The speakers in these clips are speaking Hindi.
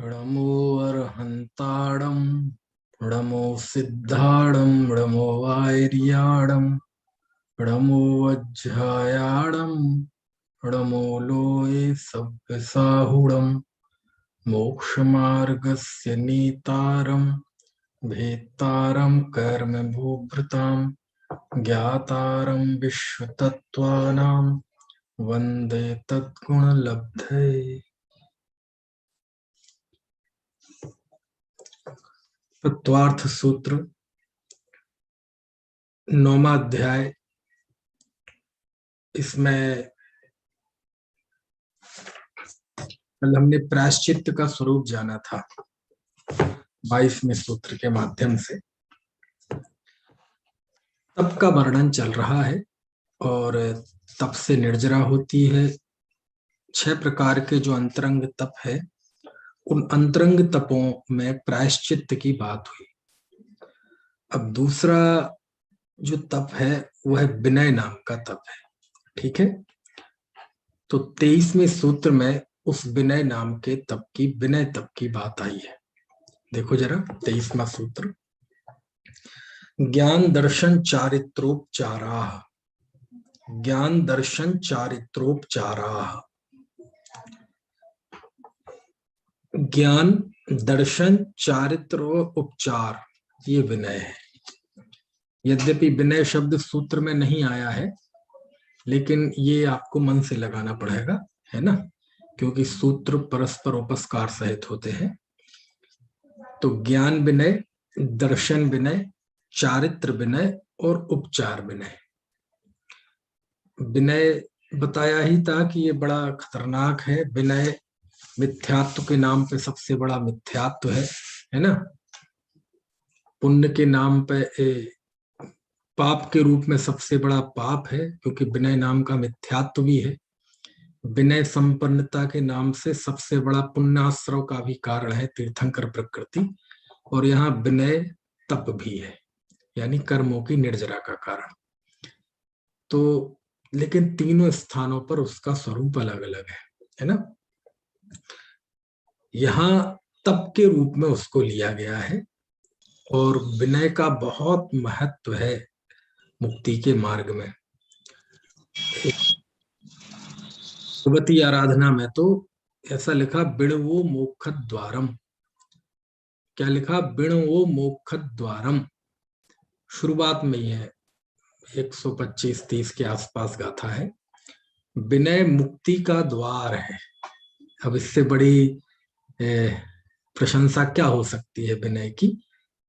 णमो अर्हन्ताडं णमो सिद्धाडं णमो वायर्याडं णमो वज्रायाडं णमो लोये सव्यसाहुडं मोक्षमार्गस्य नीतारं भेत्तारं कर्मभूभृतां ज्ञातारं विश्वतत्त्वानां वन्दे तद्गुणलब्धये। तत्वार्थ सूत्र 9वां अध्याय। इसमें कल हमने प्रायश्चित्त का स्वरूप जाना था 22वें सूत्र के माध्यम से। तप का वर्णन चल रहा है और तप से निर्जरा होती है। 6 प्रकार के जो अंतरंग तप है, उन अंतरंग तपों में प्रायश्चित्त की बात हुई। अब दूसरा जो तप है वह विनय नाम का तप है। ठीक है, तो 23वें सूत्र में उस विनय नाम के तप की, विनय तप की बात आई है। देखो जरा 23वां सूत्र। ज्ञान दर्शन चारित्रोपचारा, ज्ञान दर्शन चारित्रोपचारा। ज्ञान दर्शन चारित्र उपचार, ये विनय है। यद्यपि विनय शब्द सूत्र में नहीं आया है, लेकिन ये आपको मन से लगाना पड़ेगा, है ना, क्योंकि सूत्र परस्पर उपस्कार सहित होते हैं। तो ज्ञान विनय, दर्शन विनय, चारित्र विनय और उपचार विनय। विनय बताया ही था कि ये बड़ा खतरनाक है। विनय मिथ्यात्व के नाम पे सबसे बड़ा मिथ्यात्व है ना। पुण्य के नाम पे पाप के रूप में सबसे बड़ा पाप है, क्योंकि विनय नाम का मिथ्यात्व भी है। विनय संपन्नता के नाम से सबसे बड़ा पुण्याश्रव का भी कारण है तीर्थंकर प्रकृति, और यहाँ विनय तप भी है, यानी कर्मों की निर्जरा का कारण। तो लेकिन तीनों स्थानों पर उसका स्वरूप अलग अलग है ना। यहाँ तप के रूप में उसको लिया गया है, और विनय का बहुत महत्व है मुक्ति के मार्ग में। भगवती आराधना में तो ऐसा लिखा, बिणवो मोक्ष द्वारम। क्या लिखा? बिणवो मोक्ष द्वारम। शुरुआत में ही है, 125-30 के आसपास गाथा है। विनय मुक्ति का द्वार है। अब इससे बड़ी प्रशंसा क्या हो सकती है विनय की,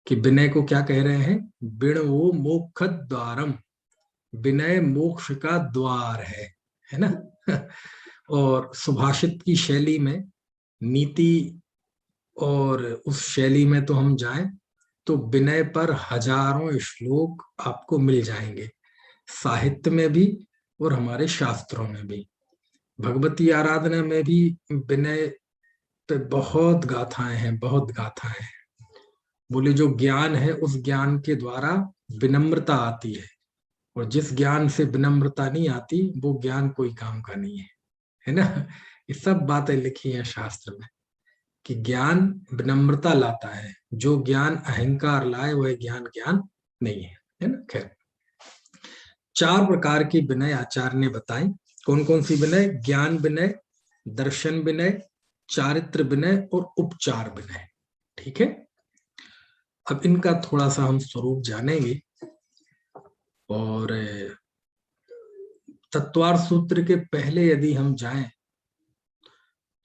कि विनय को क्या कह रहे हैं? बिणवो मोक्ष द्वारम। विनय मोक्ष का द्वार है ना। और सुभाषित की शैली में, नीति और उस शैली में तो हम जाएं तो विनय पर हजारों श्लोक आपको मिल जाएंगे, साहित्य में भी और हमारे शास्त्रों में भी। भगवती आराधना में भी विनय पे बहुत गाथाएं हैं, बहुत गाथाएं हैं। बोले जो ज्ञान है, उस ज्ञान के द्वारा विनम्रता आती है, और जिस ज्ञान से विनम्रता नहीं आती, वो ज्ञान कोई काम का नहीं है ना। ये सब बातें लिखी हैं शास्त्र में कि ज्ञान विनम्रता लाता है। जो ज्ञान अहंकार लाए वह ज्ञान ज्ञान नहीं है ना। खैर, 4 प्रकार की विनय आचार्य ने बताई। कौन कौन सी विनय? ज्ञान विनय, दर्शन विनय, चारित्र विनय और उपचार विनय। ठीक है, अब इनका थोड़ा सा हम स्वरूप जानेंगे। और तत्वार्थ सूत्र के पहले यदि हम जाएं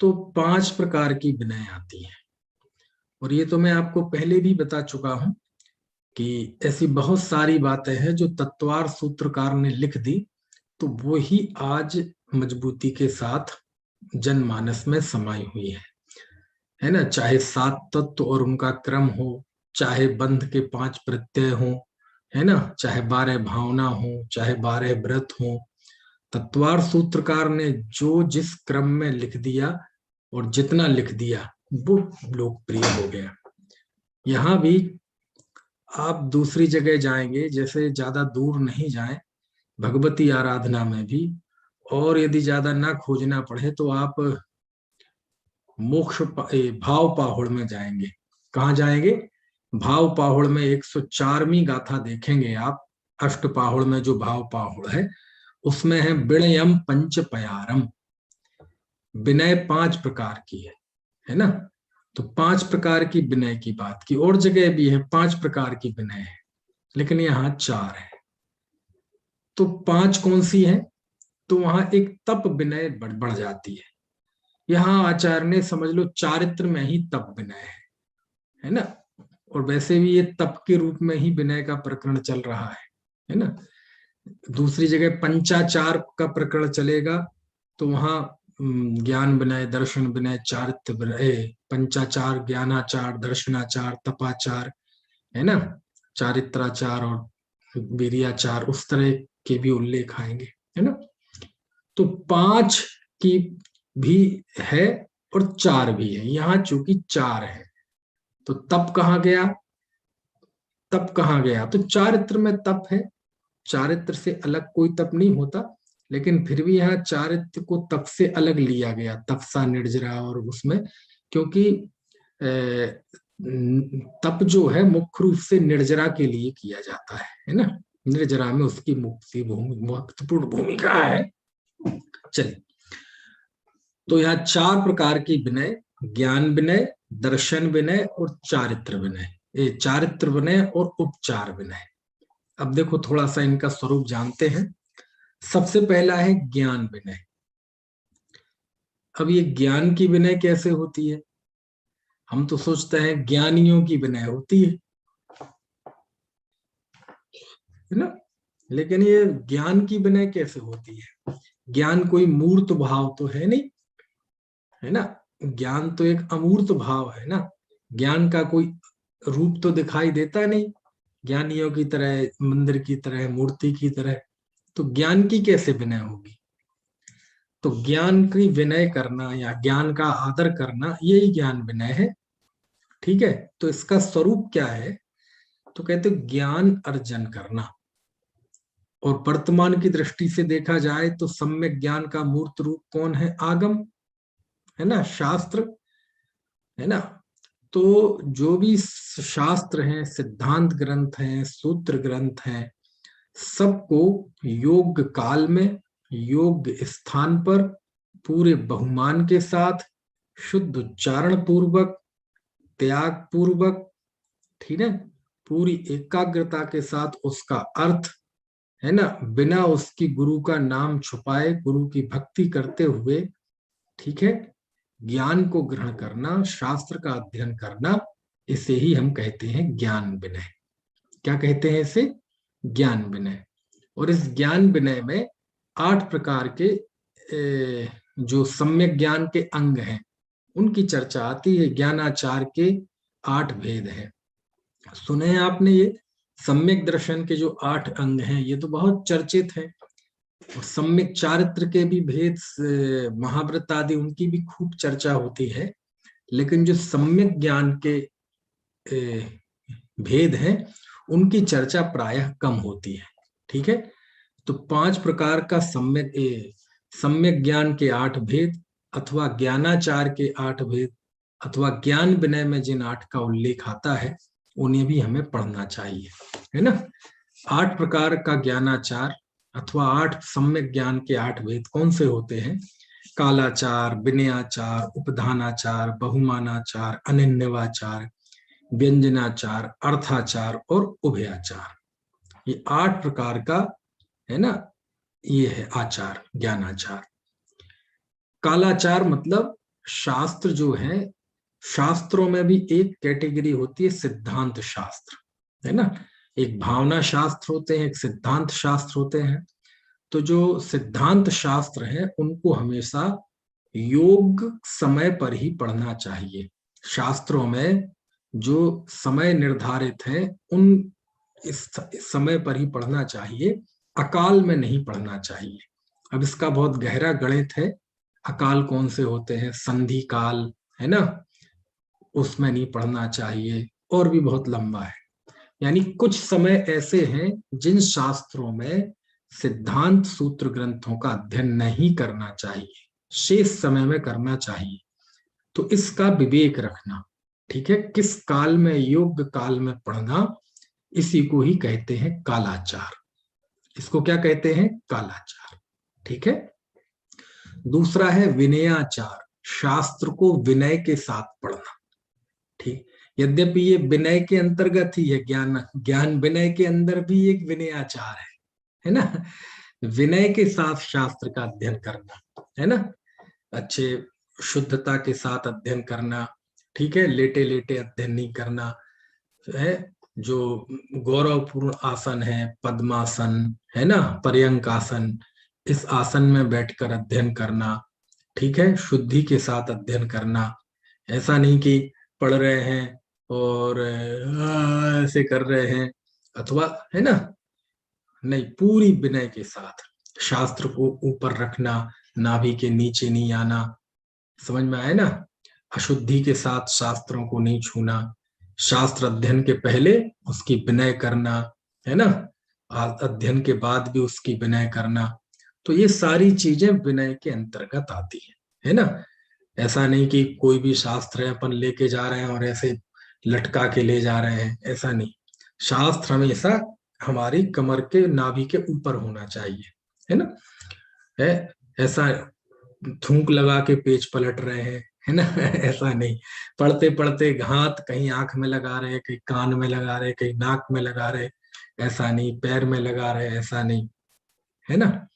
तो 5 प्रकार की विनय आती है। और ये तो मैं आपको पहले भी बता चुका हूं कि ऐसी बहुत सारी बातें हैं जो तत्वार्थ सूत्रकार ने लिख दी, तो वो ही आज मजबूती के साथ जनमानस में समाई हुई है ना। चाहे 7 तत्व और उनका क्रम हो, चाहे बंध के 5 प्रत्यय हो, है ना, चाहे 12 भावना हो, चाहे 12 व्रत हो। तत्वार्थ सूत्रकार ने जो जिस क्रम में लिख दिया और जितना लिख दिया, वो लोकप्रिय हो गया। यहाँ भी आप दूसरी जगह जाएंगे, जैसे ज्यादा दूर नहीं जाएं, भगवती आराधना में भी, और यदि ज्यादा ना खोजना पड़े तो आप भाव पाहुड़ में जाएंगे। कहाँ जाएंगे? भाव पाहुड़ में 104वीं गाथा देखेंगे आप। अष्ट पाहुड़ में जो भाव पाहुड़ है उसमें है विनयम पंच पयारम। विनय 5 प्रकार की है ना? तो 5 प्रकार की विनय की बात की, और जगह भी है 5 प्रकार की विनय है, लेकिन यहाँ 4 है। तो 5 कौन सी है? तो वहां एक तप विनय बढ़ जाती है। यहाँ आचार्य ने समझ लो चारित्र में ही तप विनय है ना? और वैसे भी ये तप के रूप में ही विनय का प्रकरण चल रहा है ना? दूसरी जगह पंचाचार का प्रकरण चलेगा तो वहां ज्ञान विनय, दर्शन विनय, चारित्र विनय, पंचाचार, ज्ञानाचार, दर्शनाचार, तपाचार, है ना, चारित्राचार और वीर्याचार, उस तरह के भी उल्लेख आएंगे, है ना? तो 5 की भी है और 4 भी है। यहाँ चूंकि 4 है तो तप कहाँ गया? तप कहाँ गया? तो चारित्र में तप है। चारित्र से अलग कोई तप नहीं होता, लेकिन फिर भी यहाँ चारित्र को तप से अलग लिया गया, तपसा निर्जरा और उसमें, क्योंकि तप जो है मुख्य रूप से निर्जरा के लिए किया जाता है ना? निर्जरा में उसकी मुक्ति महत्वपूर्ण भूमिका है। चलिए, तो यहाँ 4 प्रकार की विनय, ज्ञान विनय, दर्शन विनय और चारित्र विनय, चारित्र विनय और उपचार विनय। अब देखो थोड़ा सा इनका स्वरूप जानते हैं। सबसे पहला है ज्ञान विनय। अब ये ज्ञान की विनय कैसे होती है? हम तो सोचते हैं ज्ञानियों की विनय होती है ना? लेकिन ये ज्ञान की विनय कैसे होती है? ज्ञान कोई मूर्त भाव तो है नहीं, है ना? ज्ञान तो एक अमूर्त भाव है ना। ज्ञान का कोई रूप तो दिखाई देता नहीं, ज्ञानियों की तरह, मंदिर की तरह, मूर्ति की तरह। तो ज्ञान की कैसे विनय होगी? तो ज्ञान की विनय करना या ज्ञान का आदर करना, यही ज्ञान विनय है। ठीक है, तो इसका स्वरूप क्या है? तो कहते ज्ञान अर्जन करना। और वर्तमान की दृष्टि से देखा जाए तो सम्यक ज्ञान का मूर्त रूप कौन है? आगम, है ना, शास्त्र, है ना? तो जो भी शास्त्र हैं, सिद्धांत ग्रंथ हैं, सूत्र ग्रंथ हैं, सबको योग काल में, योग स्थान पर, पूरे बहुमान के साथ, शुद्ध उच्चारण पूर्वक, त्याग पूर्वक, ठीक है, पूरी एकाग्रता के साथ उसका अर्थ, है ना, बिना उसकी गुरु का नाम छुपाए, गुरु की भक्ति करते हुए, ठीक है, ज्ञान को ग्रहण करना, शास्त्र का अध्ययन करना, इसे ही हम कहते हैं ज्ञान विनय। क्या कहते हैं इसे? ज्ञान विनय। और इस ज्ञान विनय में 8 प्रकार के जो सम्यक ज्ञान के अंग हैं उनकी चर्चा आती है। ज्ञानाचार के 8 भेद हैं। सुने हैं आपने ये? सम्यक दर्शन के जो 8 अंग हैं ये तो बहुत चर्चित हैं। और सम्यक चारित्र के भी भेद, महाव्रत आदि, उनकी भी खूब चर्चा होती है। लेकिन जो सम्यक ज्ञान के भेद हैं उनकी चर्चा प्रायः कम होती है। ठीक है, तो 5 प्रकार का सम्यक ज्ञान के 8 भेद, अथवा ज्ञानाचार के 8 भेद, अथवा ज्ञान विनय में जिन 8 का उल्लेख आता है उन्हें भी हमें पढ़ना चाहिए, है ना? 8 प्रकार का ज्ञानाचार अथवा 8 सम्यक ज्ञान के 8 भेद कौन से होते हैं? कालाचार, विनयाचार, उपधानाचार, बहुमानाचार, अनन्यवाचार, व्यंजनाचार, अर्थाचार और उभयाचार। ये 8 प्रकार का, है ना, ये है आचार, ज्ञानाचार। कालाचार मतलब शास्त्र जो है, शास्त्रों में भी एक कैटेगरी होती है सिद्धांत शास्त्र, है ना? एक भावना शास्त्र होते हैं, एक सिद्धांत शास्त्र होते हैं। तो जो सिद्धांत शास्त्र हैं उनको हमेशा योग समय पर ही पढ़ना चाहिए। शास्त्रों में जो समय निर्धारित है उन इस समय पर ही पढ़ना चाहिए, अकाल में नहीं पढ़ना चाहिए। अब इसका बहुत गहरा गणित है। अकाल कौन से होते हैं? संधि काल, है ना, उसमें नहीं पढ़ना चाहिए, और भी बहुत लंबा है। यानी कुछ समय ऐसे हैं जिन शास्त्रों में सिद्धांत सूत्र ग्रंथों का अध्ययन नहीं करना चाहिए, शेष समय में करना चाहिए। तो इसका विवेक रखना, ठीक है, किस काल में, योग्य काल में पढ़ना, इसी को ही कहते हैं कालाचार। इसको क्या कहते हैं? कालाचार। ठीक है। दूसरा है विनयाचार, शास्त्र को विनय के साथ पढ़ना। ठीक, यद्यपि ये विनय के अंतर्गत ही है, ज्ञान ज्ञान विनय के अंदर भी एक विनयाचार है ना। विनय के साथ शास्त्र का अध्ययन करना, है ना, अच्छे शुद्धता के साथ अध्ययन करना। ठीक है, लेटे लेटे अध्ययन नहीं करना है। जो गौरवपूर्ण आसन है, पद्मासन, है ना, पर्यंक आसन, इस आसन में बैठकर अध्ययन करना। ठीक है, शुद्धि के साथ अध्ययन करना। ऐसा नहीं कि पढ़ रहे हैं और ऐसे कर रहे हैं, अथवा, है ना, नहीं, पूरी विनय के साथ शास्त्र को ऊपर रखना, नाभि के नीचे नहीं आना। समझ में आया ना? अशुद्धि के साथ शास्त्रों को नहीं छूना, शास्त्र अध्ययन के पहले उसकी विनय करना, है ना, अध्ययन के बाद भी उसकी विनय करना। तो ये सारी चीजें विनय के अंतर्गत आती है ना। ऐसा नहीं कि कोई भी शास्त्र है अपन लेके जा रहे हैं और ऐसे लटका के ले जा रहे हैं, ऐसा नहीं। शास्त्र हमेशा हमारी कमर के, नाभि के ऊपर होना चाहिए, है ना। है, ऐसा थूक लगा के पेज पलट रहे हैं, है ना, ऐसा नहीं। पढ़ते पढ़ते हाथ कहीं आंख में लगा रहे, कहीं कान में लगा रहे, कहीं नाक में लगा रहे, ऐसा नहीं, पैर में लगा रहे, ऐसा नहीं, है ना।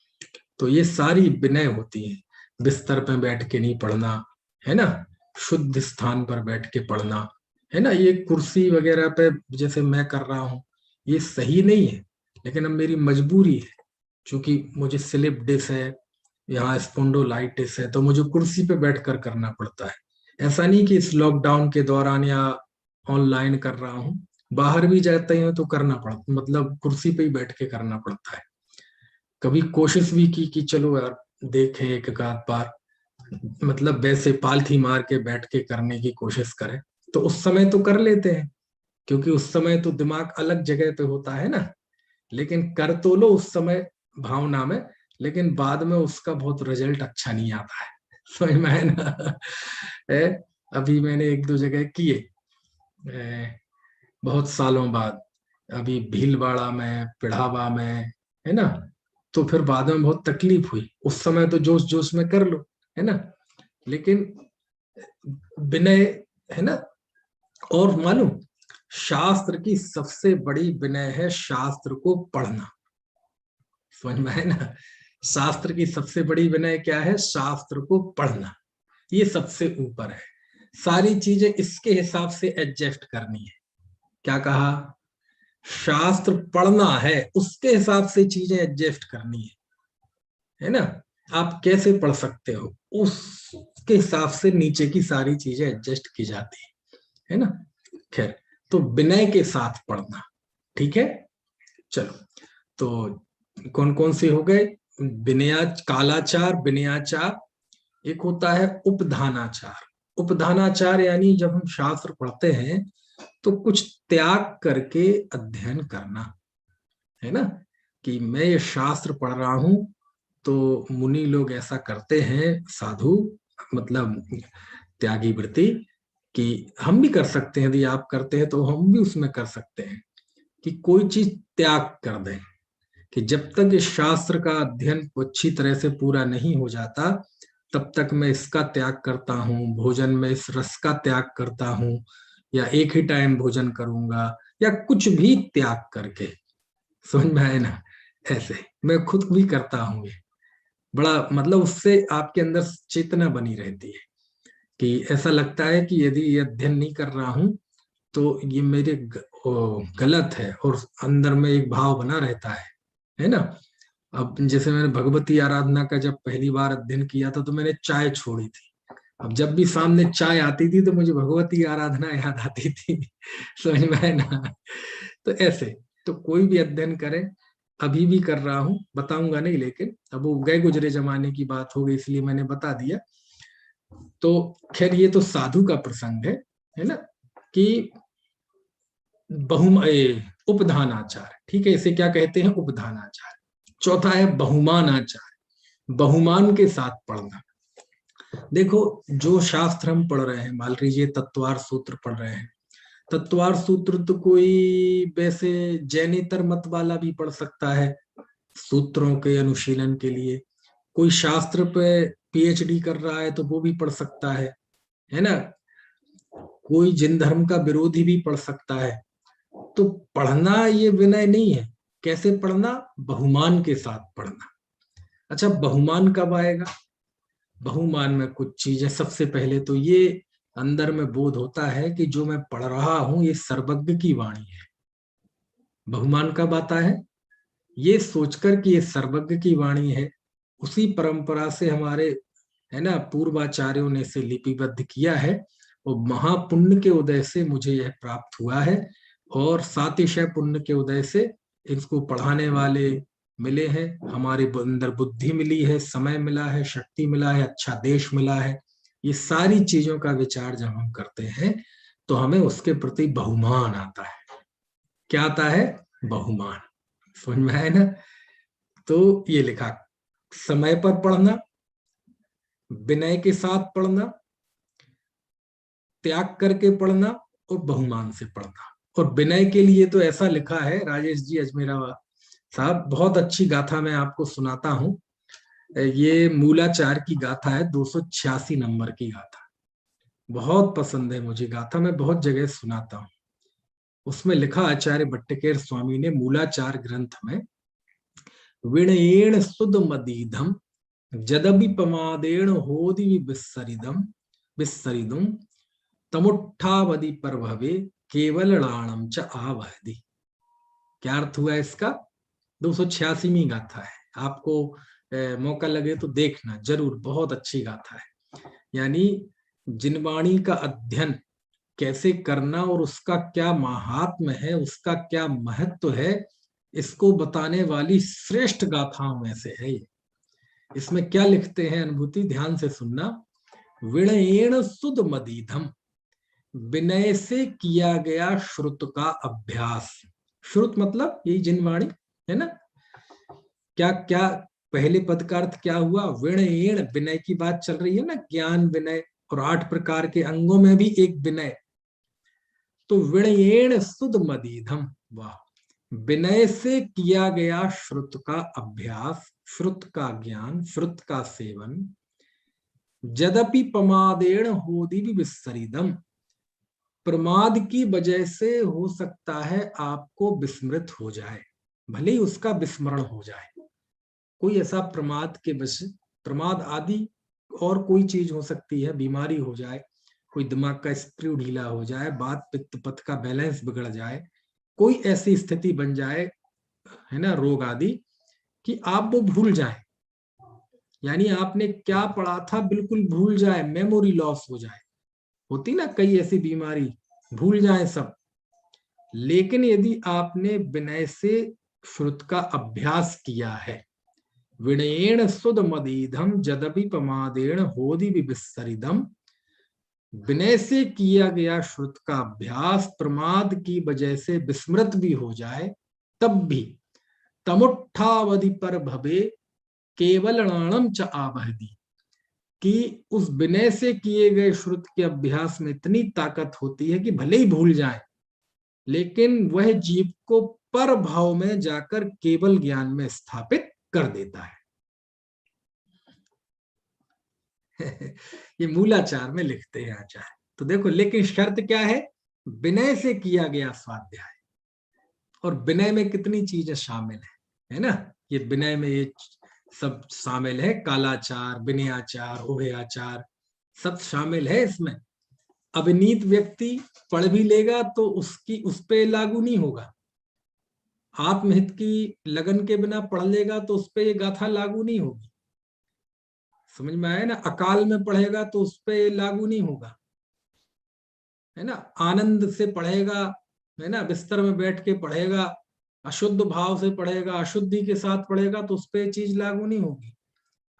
तो ये सारी विनय होती है। बिस्तर पे बैठ के नहीं पढ़ना, है ना, शुद्ध स्थान पर बैठ के पढ़ना, है ना। ये कुर्सी वगैरह पे जैसे मैं कर रहा हूँ, ये सही नहीं है, लेकिन अब मेरी मजबूरी है, क्योंकि मुझे स्लिप डिस्क है, यहाँ स्पोंडोलाइटिस है, तो मुझे कुर्सी पे बैठकर करना पड़ता है। ऐसा नहीं कि इस लॉकडाउन के दौरान या ऑनलाइन कर रहा हूँ, बाहर भी जाते हैं तो करना पड़ता, मतलब कुर्सी पे ही बैठ के करना पड़ता है। कभी कोशिश भी की कि चलो यार देखें एक आध बार, मतलब वैसे पालथी मार के बैठ के करने की कोशिश करें, तो उस समय तो कर लेते हैं, क्योंकि उस समय तो दिमाग अलग जगह पे होता है ना। लेकिन कर तो लो उस समय भावना में, लेकिन बाद में उसका बहुत रिजल्ट अच्छा नहीं आता है। समझ में है ना। अभी मैंने एक दो जगह किए बहुत सालों बाद, अभी भीलवाड़ा में, पिढ़ावा में, है ना। तो फिर बाद में बहुत तकलीफ हुई, उस समय तो जोश जोश में कर लो, है ना, लेकिन विनय, है ना। और मालूम, शास्त्र की सबसे बड़ी विनय है शास्त्र को पढ़ना। समझ में है ना। शास्त्र की सबसे बड़ी विनय क्या है? शास्त्र को पढ़ना, ये सबसे ऊपर है। सारी चीजें इसके हिसाब से एडजस्ट करनी है। क्या कहा? शास्त्र पढ़ना है, उसके हिसाब से चीजें एडजस्ट करनी है ना। आप कैसे पढ़ सकते हो, उसके हिसाब से नीचे की सारी चीजें एडजस्ट की जाती है ना। खैर, तो विनय के साथ पढ़ना, ठीक है। चलो, तो कौन कौन से हो गए? विनया, कालाचार, विनयाचार। एक होता है उपधानाचार। उपधानाचार यानी जब हम शास्त्र पढ़ते हैं तो कुछ त्याग करके अध्ययन करना, है ना। कि मैं ये शास्त्र पढ़ रहा हूं, तो मुनि लोग ऐसा करते हैं, साधु, मतलब त्यागी वृत्ति, कि हम भी कर सकते हैं, यदि आप करते हैं तो हम भी उसमें कर सकते हैं, कि कोई चीज त्याग कर दें, कि जब तक इस शास्त्र का अध्ययन अच्छी तरह से पूरा नहीं हो जाता, तब तक मैं इसका त्याग करता हूँ, भोजन में इस रस का त्याग करता हूँ, या एक ही टाइम भोजन करूंगा, या कुछ भी त्याग करके। समझ में आए ना। ऐसे मैं खुद भी करता हूँ ये, बड़ा मतलब उससे आपके अंदर चेतना बनी रहती है, कि ऐसा लगता है कि यदि ये अध्ययन नहीं कर रहा हूं तो ये मेरे गलत है, और अंदर में एक भाव बना रहता है ना। अब जैसे मैंने भगवती आराधना का जब पहली बार अध्ययन किया था, तो मैंने चाय छोड़ी थी। अब जब भी सामने चाय आती थी तो मुझे भगवती आराधना याद आती थी। समझ में है ना। तो ऐसे, तो कोई भी अध्ययन करे, अभी भी कर रहा हूँ, बताऊंगा नहीं, लेकिन अब वो गए गुजरे जमाने की बात हो गई, इसलिए मैंने बता दिया। तो खैर, ये तो साधु का प्रसंग है ना, कि उपधानाचार, ठीक है, इसे क्या कहते हैं? उपधानाचार। चौथा है बहुमानाचार, बहुमान के साथ पढ़ना। देखो, जो शास्त्र हम पढ़ रहे हैं, मान लीजिए तत्वार सूत्र पढ़ रहे हैं, तत्वार सूत्र तो कोई वैसे जैनेतर मत वाला भी पढ़ सकता है सूत्रों के अनुशीलन के लिए। कोई शास्त्र पे पीएचडी कर रहा है तो वो भी पढ़ सकता है ना। कोई जिन धर्म का विरोधी भी पढ़ सकता है। तो पढ़ना ये विनय नहीं है। कैसे पढ़ना? बहुमान के साथ पढ़ना। अच्छा, बहुमान कब आएगा? बहुमान में कुछ चीजें, सबसे पहले तो ये अंदर में बोध होता है कि जो मैं पढ़ रहा हूं ये सर्वज्ञ की वाणी है। बहुमान कब आता है? ये सोचकर कि ये सर्वज्ञ की वाणी है। उसी परंपरा से हमारे, है ना, पूर्वाचार्यों ने इसे लिपिबद्ध किया है और महापुण्य के उदय से मुझे यह प्राप्त हुआ है। और सातिशय पुण्य के उदय से इसको पढ़ाने वाले मिले हैं, हमारे अंदर बुद्धि मिली है, समय मिला है, शक्ति मिला है, अच्छा देश मिला है। ये सारी चीजों का विचार जब हम करते हैं तो हमें उसके प्रति बहुमान आता है। क्या आता है? बहुमान। समझ में आया ना? तो ये लिखा, समय पर पढ़ना, विनय के साथ पढ़ना, त्याग करके पढ़ना और बहुमान से पढ़ना। और विनय के लिए तो ऐसा लिखा है राजेश जी अजमेरा साहब, बहुत अच्छी गाथा मैं आपको सुनाता हूँ। ये मूलाचार की गाथा है, 286 नंबर की गाथा। बहुत पसंद है मुझे गाथा, मैं बहुत जगह सुनाता हूँ। उसमें लिखा आचार्य भट्टकेर स्वामी ने मूलाचार ग्रंथ में, विणयेण सुद मदीधम जदबि पमादेण होदि विस्सरिदम विस्सरिदुम तमुट्ठावधि पर भवे केवल राणम च आवहदि। क्या अर्थ हुआ इसका? 286वीं गाथा है। आपको मौका लगे तो देखना जरूर, बहुत अच्छी गाथा है। यानी जिनवाणी का अध्ययन कैसे करना और उसका क्या महात्म्य है, उसका क्या महत्व है, इसको बताने वाली श्रेष्ठ गाथाओं में से है ये। इसमें क्या लिखते हैं अनुभूति, ध्यान से सुनना। विणयेण सुद मदीधम, विनय से किया गया श्रुत का अभ्यास। श्रुत मतलब यही जिनवाणी है ना। क्या क्या पहले पद का अर्थ क्या हुआ? विनयेण, विनय की बात चल रही है ना, ज्ञान विनय, और 8 प्रकार के अंगों में भी एक विनय। तो विनयेण सुद मदीधम, वाह, विनय से किया गया श्रुत का अभ्यास, श्रुत का ज्ञान, श्रुत का सेवन। जदपि प्रमादेण होदि विस्सरिदम, प्रमाद की वजह से हो सकता है आपको विस्मृत हो जाए, भले ही उसका विस्मरण हो जाए। कोई ऐसा प्रमाद के वजह, प्रमाद आदि और कोई चीज हो सकती है, बीमारी हो जाए, कोई दिमाग का स्क्रू ढीला हो जाए, बात पित्त पथ का बैलेंस बिगड़ जाए, कोई ऐसी स्थिति बन जाए, है ना, रोग आदि, कि आप वो भूल जाए। यानी आपने क्या पढ़ा था बिल्कुल भूल जाए, मेमोरी लॉस हो जाए। होती ना कई ऐसी बीमारी, भूल जाए सब। लेकिन यदि आपने विनय से श्रुत का अभ्यास किया है, विनयेण सुद मदीधम जदपि प्रमादेण होदि विस्सरिदम, विनय से किया गया श्रुत का अभ्यास प्रमाद की वजह से विस्मृत भी हो जाए, तब भी तमुट्ठावधि पर भवे केवल णाणम च आवहदी, कि उस विनय से किए गए श्रुत के अभ्यास में इतनी ताकत होती है कि भले ही भूल जाए, लेकिन वह जीव को पर भाव में जाकर केवल ज्ञान में स्थापित कर देता है। ये मूलाचार में लिखते हैं आचार्य। तो देखो, लेकिन शर्त क्या है? विनय से किया गया स्वाध्याय। और विनय में कितनी चीजें शामिल है ना। ये विनय में ये सब शामिल है, कालाचार, विनयाचार, उभयाचार, सब शामिल है इसमें। अविनीत व्यक्ति पढ़ भी लेगा तो उसकी उस पे लागू नहीं होगा। आत्महित की लगन के बिना पढ़ लेगा तो उस पे ये गाथा लागू नहीं होगी। समझ में आया ना। अकाल में पढ़ेगा तो उस पे लागू नहीं होगा, है ना। आनंद से पढ़ेगा, है ना, बिस्तर में बैठ के पढ़ेगा, अशुद्ध भाव से पढ़ेगा, अशुद्धि के साथ पढ़ेगा तो उस पे चीज लागू नहीं होगी।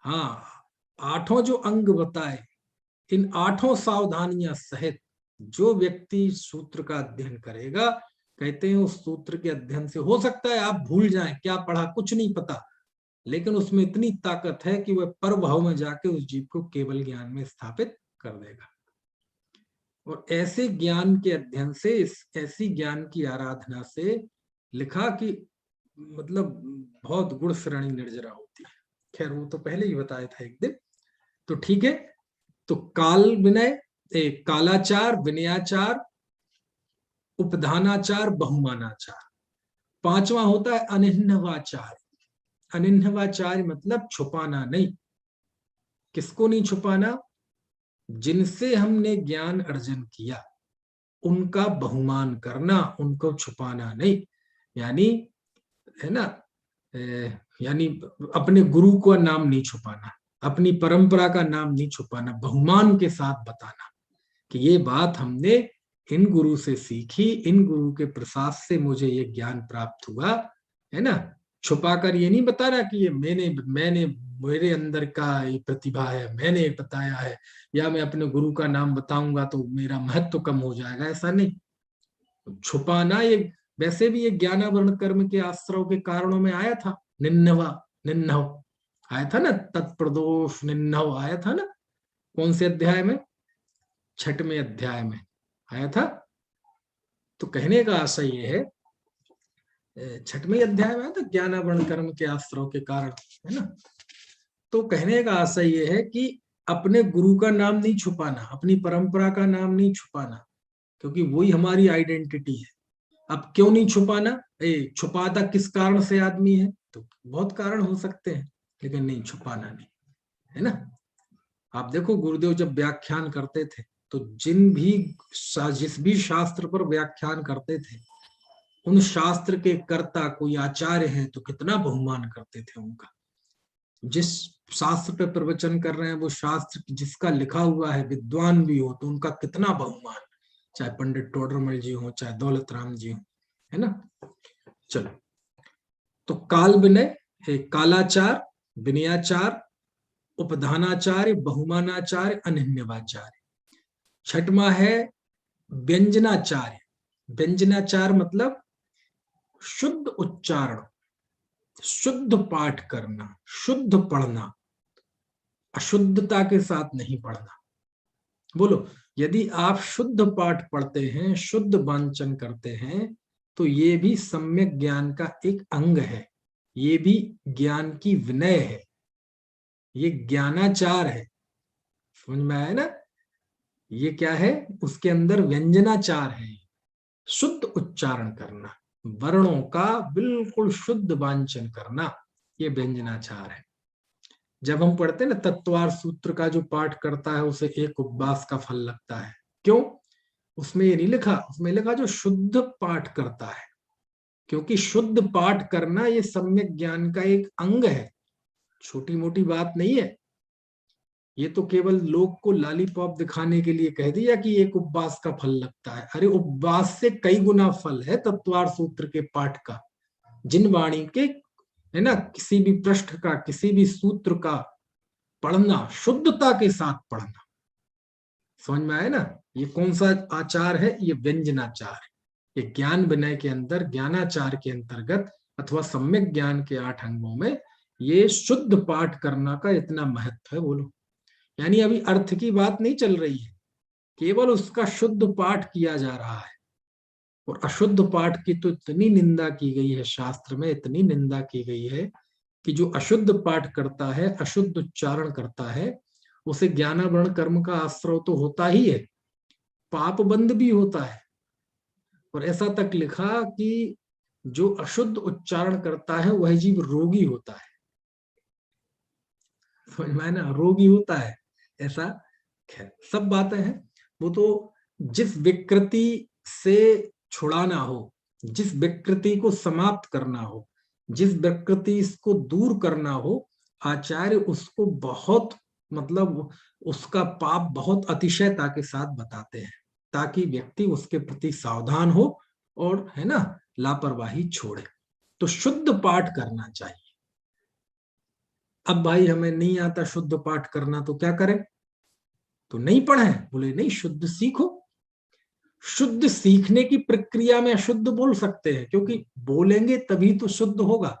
हाँ, 8 जो अंग बताए, इन 8 सावधानियां सहित जो व्यक्ति सूत्र का अध्ययन करेगा, कहते हैं उस सूत्र के अध्ययन से हो सकता है आप भूल जाएं क्या पढ़ा, कुछ नहीं पता, लेकिन उसमें इतनी ताकत है कि वह पर भाव में जाके उस जीव को केवल ज्ञान में स्थापित कर देगा। और ऐसे ज्ञान के अध्ययन से, ऐसी ज्ञान की आराधना से लिखा कि मतलब बहुत गुण श्रेणी निर्जरा होती है। खैर वो तो पहले ही बताया था एक दिन, तो ठीक है। तो काल विनय, कालाचार, विनयाचार, उपधानाचार, बहुमानाचार। पांचवा होता है अनिन्हवाचार। अनिन्हवाचार मतलब छुपाना नहीं। किसको नहीं छुपाना? जिनसे हमने ज्ञान अर्जन किया उनका बहुमान करना, उनको छुपाना नहीं। यानी है ना, यानी अपने गुरु का नाम नहीं छुपाना, अपनी परंपरा का नाम नहीं छुपाना, बहुमान के साथ बताना कि ये बात हमने इन गुरु से सीखी, इन गुरु के प्रसाद से मुझे ये ज्ञान प्राप्त हुआ, है ना। छुपाकर ये नहीं बताना कि ये मैंने मेरे अंदर का ये प्रतिभा है, मैंने बताया है, या मैं अपने गुरु का नाम बताऊंगा तो मेरा महत्व कम हो जाएगा, ऐसा नहीं। छुपाना ये वैसे भी ये ज्ञानावरण कर्म के आश्रव के कारणों में आया था। निन्नवा, निन्नव आया था ना, तत्प्रदोष निन्नव आया था ना। कौन से अध्याय में? 6वें अध्याय में आया था। तो कहने का आशय ये है, 6वें अध्याय में तो ज्ञानावरण कर्म के आश्रव के कारण, है ना। तो कहने का आशय ये है कि अपने गुरु का नाम नहीं छुपाना, अपनी परंपरा का नाम नहीं छुपाना, क्योंकि वही हमारी आइडेंटिटी है। अब क्यों नहीं छुपाना? छुपाता किस कारण से आदमी है? तो बहुत कारण हो सकते हैं, लेकिन नहीं, छुपाना नहीं, है ना। आप देखो गुरुदेव जब व्याख्यान करते थे तो जिस भी शास्त्र पर व्याख्यान करते थे, उन शास्त्र के कर्ता कोई आचार्य है तो कितना बहुमान करते थे उनका। जिस शास्त्र पे प्रवचन कर रहे हैं वो शास्त्र जिसका लिखा हुआ है विद्वान भी हो तो उनका कितना बहुमान, चाहे पंडित टोडरमल जी हो, चाहे दौलत राम जी हो, है ना। चलो, तो काल विनय, कालाचार, विनयाचार, उपधानाचार्य, बहुमानाचार्य, अनन्यवाचार्य। 6वां है व्यंजनाचार्य। व्यंजनाचार मतलब शुद्ध उच्चारण, शुद्ध पाठ करना, शुद्ध पढ़ना, अशुद्धता के साथ नहीं पढ़ना। बोलो, यदि आप शुद्ध पाठ पढ़ते हैं, शुद्ध वांचन करते हैं, तो ये भी सम्यक ज्ञान का एक अंग है, ये भी ज्ञान की विनय है, ये ज्ञानाचार है। समझ में आया ना? ये क्या है? उसके अंदर व्यंजनाचार है, शुद्ध उच्चारण करना, वर्णों का बिल्कुल शुद्ध वांचन करना, ये व्यंजनाचार है। जब हम पढ़ते हैं ना तत्वार सूत्र का जो पाठ करता है उसे एक उपवास का फल लगता है। क्यों? उसमें ये नहीं लिखा, उसमें लिखा जो शुद्ध पाठ करता है, क्योंकि शुद्ध पाठ करना ये सम्यक ज्ञान का एक अंग है, छोटी मोटी बात नहीं है। ये तो केवल लोग को लॉलीपॉप दिखाने के लिए कह दिया कि एक उपवास का फल लगता है। अरे उपवास से कई गुना फल है तत्वार सूत्र के पाठ का। जिन वाणी के, है ना, किसी भी पृष्ठ का, किसी भी सूत्र का पढ़ना, शुद्धता के साथ पढ़ना। समझ में आया ना? ये कौन सा आचार है? ये व्यंजनाचार है। ये ज्ञान विनय के अंदर, ज्ञानाचार के अंतर्गत अथवा सम्यक ज्ञान के 8 अंगों में ये शुद्ध पाठ करना का इतना महत्व है। बोलो, यानी अभी अर्थ की बात नहीं चल रही है, केवल उसका शुद्ध पाठ किया जा रहा है। और अशुद्ध पाठ की तो इतनी निंदा की गई है शास्त्र में, इतनी निंदा की गई है कि जो अशुद्ध पाठ करता है, अशुद्ध उच्चारण करता है, उसे ज्ञानावरण कर्म का आश्रय तो होता ही है, पाप बंद भी होता है। और ऐसा तक लिखा कि जो अशुद्ध उच्चारण करता है वह जीव रोगी होता है। समझ में आया ना? रोगी होता है ऐसा। खैर सब बातें हैं, वो तो जिस विकृति से छुड़ाना हो, जिस विकृति को समाप्त करना हो, जिस विकृति को दूर करना हो, आचार्य उसको बहुत, मतलब उसका पाप बहुत अतिशयता के साथ बताते हैं, ताकि व्यक्ति उसके प्रति सावधान हो और, है ना, लापरवाही छोड़े। तो शुद्ध पाठ करना चाहिए। अब भाई हमें नहीं आता शुद्ध पाठ करना तो क्या करें? तो नहीं पढ़े? बोले नहीं, शुद्ध सीखो। शुद्ध सीखने की प्रक्रिया में अशुद्ध बोल सकते हैं, क्योंकि बोलेंगे तभी तो शुद्ध होगा,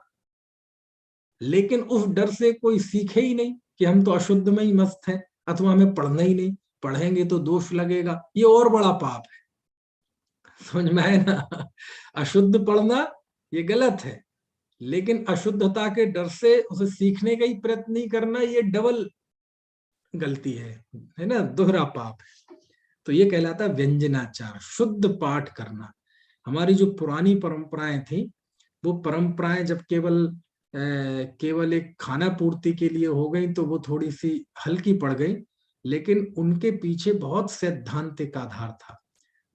लेकिन उस डर से कोई सीखे ही नहीं कि हम तो अशुद्ध में ही मस्त हैं, अथवा हमें पढ़ना ही नहीं, पढ़ेंगे तो दोष लगेगा, ये और बड़ा पाप है। समझ में आए ना? अशुद्ध पढ़ना ये गलत है, लेकिन अशुद्धता के डर से उसे सीखने का ही प्रयत्न नहीं करना, ये डबल गलती है ना, दोहरा पाप है। तो ये कहलाता है व्यंजनाचार, शुद्ध पाठ करना। हमारी जो पुरानी परंपराएं थी, वो परंपराएं जब केवल एक खाना पूर्ति के लिए हो गई तो वो थोड़ी सी हल्की पड़ गई, लेकिन उनके पीछे बहुत सैद्धांतिक आधार था।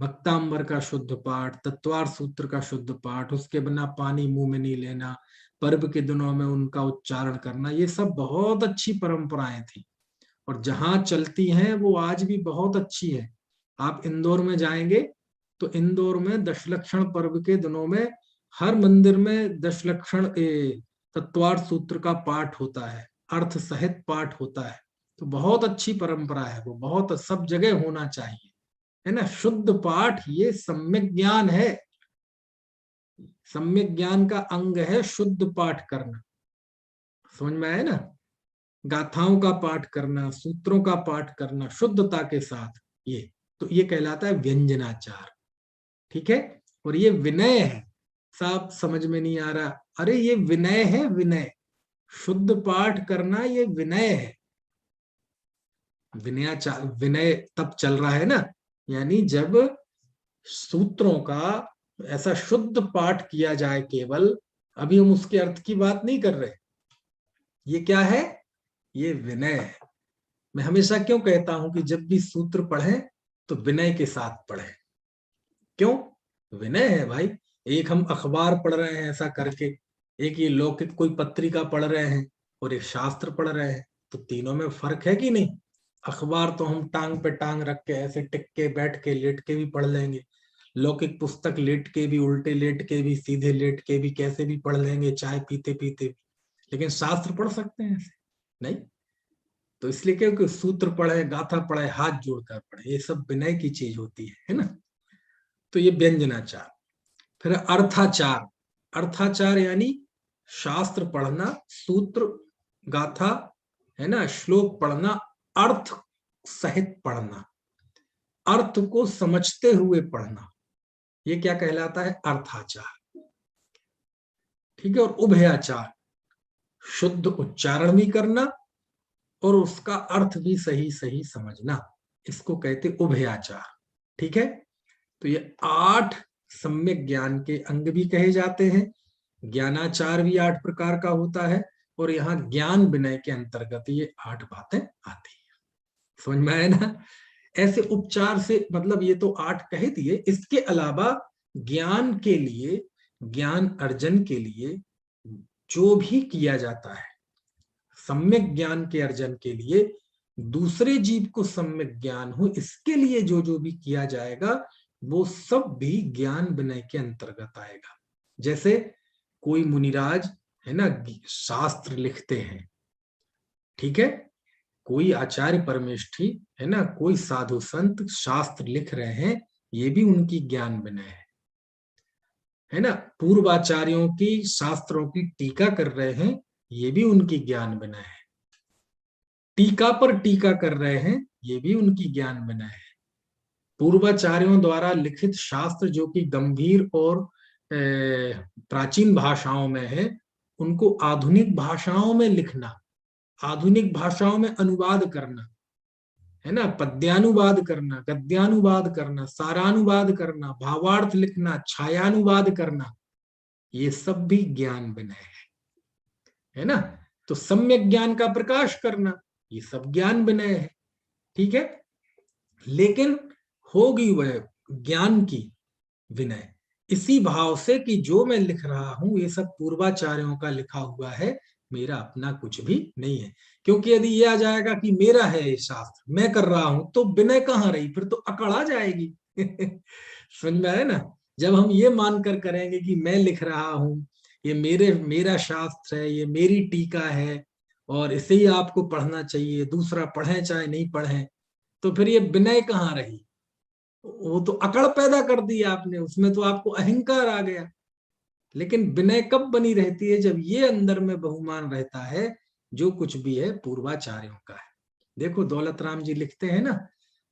भक्तांबर का शुद्ध पाठ, तत्वार सूत्र का शुद्ध पाठ, उसके बिना पानी मुंह में नहीं लेना, पर्व के दिनों में उनका उच्चारण करना, ये सब बहुत अच्छी परंपराएं थी और जहां चलती हैं वो आज भी बहुत अच्छी है। आप इंदौर में जाएंगे तो इंदौर में दशलक्षण पर्व के दिनों में हर मंदिर में दशलक्षण तत्वार सूत्र का पाठ होता है, अर्थ सहित पाठ होता है। तो बहुत अच्छी परंपरा है वो, बहुत सब जगह होना चाहिए, है ना। शुद्ध पाठ ये सम्यक ज्ञान है, सम्यक ज्ञान का अंग है शुद्ध पाठ करना। समझ में आया ना? गाथाओं का पाठ करना, सूत्रों का पाठ करना शुद्धता के साथ, ये तो ये कहलाता है व्यंजनाचार। ठीक है। और ये विनय है। साफ समझ में नहीं आ रहा, अरे ये विनय है, विनय। शुद्ध पाठ करना ये विनय है। विनयाचार, विनय तब चल रहा है ना, यानी जब सूत्रों का ऐसा शुद्ध पाठ किया जाए केवल। अभी हम उसके अर्थ की बात नहीं कर रहे। ये क्या है? ये विनय है। मैं हमेशा क्यों कहता हूं कि जब भी सूत्र पढ़ें तो विनय के साथ पढ़ें। क्यों? विनय है भाई। एक हम अखबार पढ़ रहे हैं ऐसा करके, एक ये लौकिक कोई पत्रिका पढ़ रहे हैं, और एक शास्त्र पढ़ रहे हैं, तो तीनों में फर्क है कि नहीं? अखबार तो हम टांग पे टांग रख के ऐसे टिक के बैठ के लेट के भी पढ़ लेंगे, लौकिक पुस्तक लेट के भी, उल्टे लेट के भी, सीधे लेट के भी, कैसे भी पढ़ लेंगे, चाय पीते पीते भी। लेकिन शास्त्र पढ़ सकते हैं ऐसे नहीं। तो इसलिए क्योंकि सूत्र पढ़े, गाथा पढ़े, हाथ जोड़कर पढ़े, ये सब विनय की चीज होती है ना। तो ये व्यंजनाचार। फिर अर्थाचार। अर्थाचार यानी शास्त्र पढ़ना, सूत्र, गाथा, है ना, श्लोक पढ़ना, अर्थ सहित पढ़ना, अर्थ को समझते हुए पढ़ना, ये क्या कहलाता है? अर्थाचार। ठीक है। और उभयाचार, शुद्ध उच्चारण भी करना और उसका अर्थ भी सही सही समझना, इसको कहते उभयाचार। ठीक है। तो ये 8 सम्यक ज्ञान के अंग भी कहे जाते हैं। ज्ञानाचार भी 8 प्रकार का होता है, और यहाँ ज्ञान विनय के अंतर्गत ये 8 बातें आती है। समझ में आया ना? ऐसे उपचार से मतलब ये तो 8 कह दिए, इसके अलावा ज्ञान के लिए, ज्ञान अर्जन के लिए जो भी किया जाता है, सम्यक ज्ञान के अर्जन के लिए, दूसरे जीव को सम्यक ज्ञान हो इसके लिए जो जो भी किया जाएगा, वो सब भी ज्ञान विनय के अंतर्गत आएगा। जैसे कोई मुनिराज, है ना, शास्त्र लिखते हैं, ठीक है, कोई आचार्य परमेष्ठी, है ना, कोई साधु संत शास्त्र लिख रहे हैं, ये भी उनकी ज्ञान विनय है ना। पूर्वाचार्यों की शास्त्रों की टीका कर रहे हैं, ये भी उनकी ज्ञान विनय है। टीका पर टीका कर रहे हैं, ये भी उनकी ज्ञान विनय है। पूर्वाचार्यों द्वारा लिखित शास्त्र जो कि गंभीर और प्राचीन भाषाओं में है, उनको आधुनिक भाषाओं में लिखना, आधुनिक भाषाओं में अनुवाद करना, है ना, पद्यानुवाद करना, गद्यानुवाद करना, सारानुवाद करना, भावार्थ लिखना, छायानुवाद करना, ये सब भी ज्ञान विनय है ना। तो सम्यक ज्ञान का प्रकाश करना, ये सब ज्ञान विनय है। ठीक है। लेकिन होगी वह ज्ञान की विनय इसी भाव से कि जो मैं लिख रहा हूं ये सब पूर्वाचार्यों का लिखा हुआ है, मेरा अपना कुछ भी नहीं है। क्योंकि यदि ये आ जाएगा कि मेरा है ये शास्त्र, मैं कर रहा हूं, तो विनय कहाँ रही? फिर तो अकड़ आ जाएगी। समझ में आया ना? जब हम ये मानकर करेंगे कि मैं लिख रहा हूं, ये मेरा शास्त्र है, ये मेरी टीका है, और इसे ही आपको पढ़ना चाहिए, दूसरा पढ़े चाहे नहीं पढ़े, तो फिर ये विनय कहाँ रही? वो तो अकड़ पैदा कर दी आपने, उसमें तो आपको अहंकार आ गया। लेकिन विनय कब बनी रहती है? जब ये अंदर में बहुमान रहता है, जो कुछ भी है पूर्वाचार्यों का है। देखो दौलत राम जी लिखते हैं ना,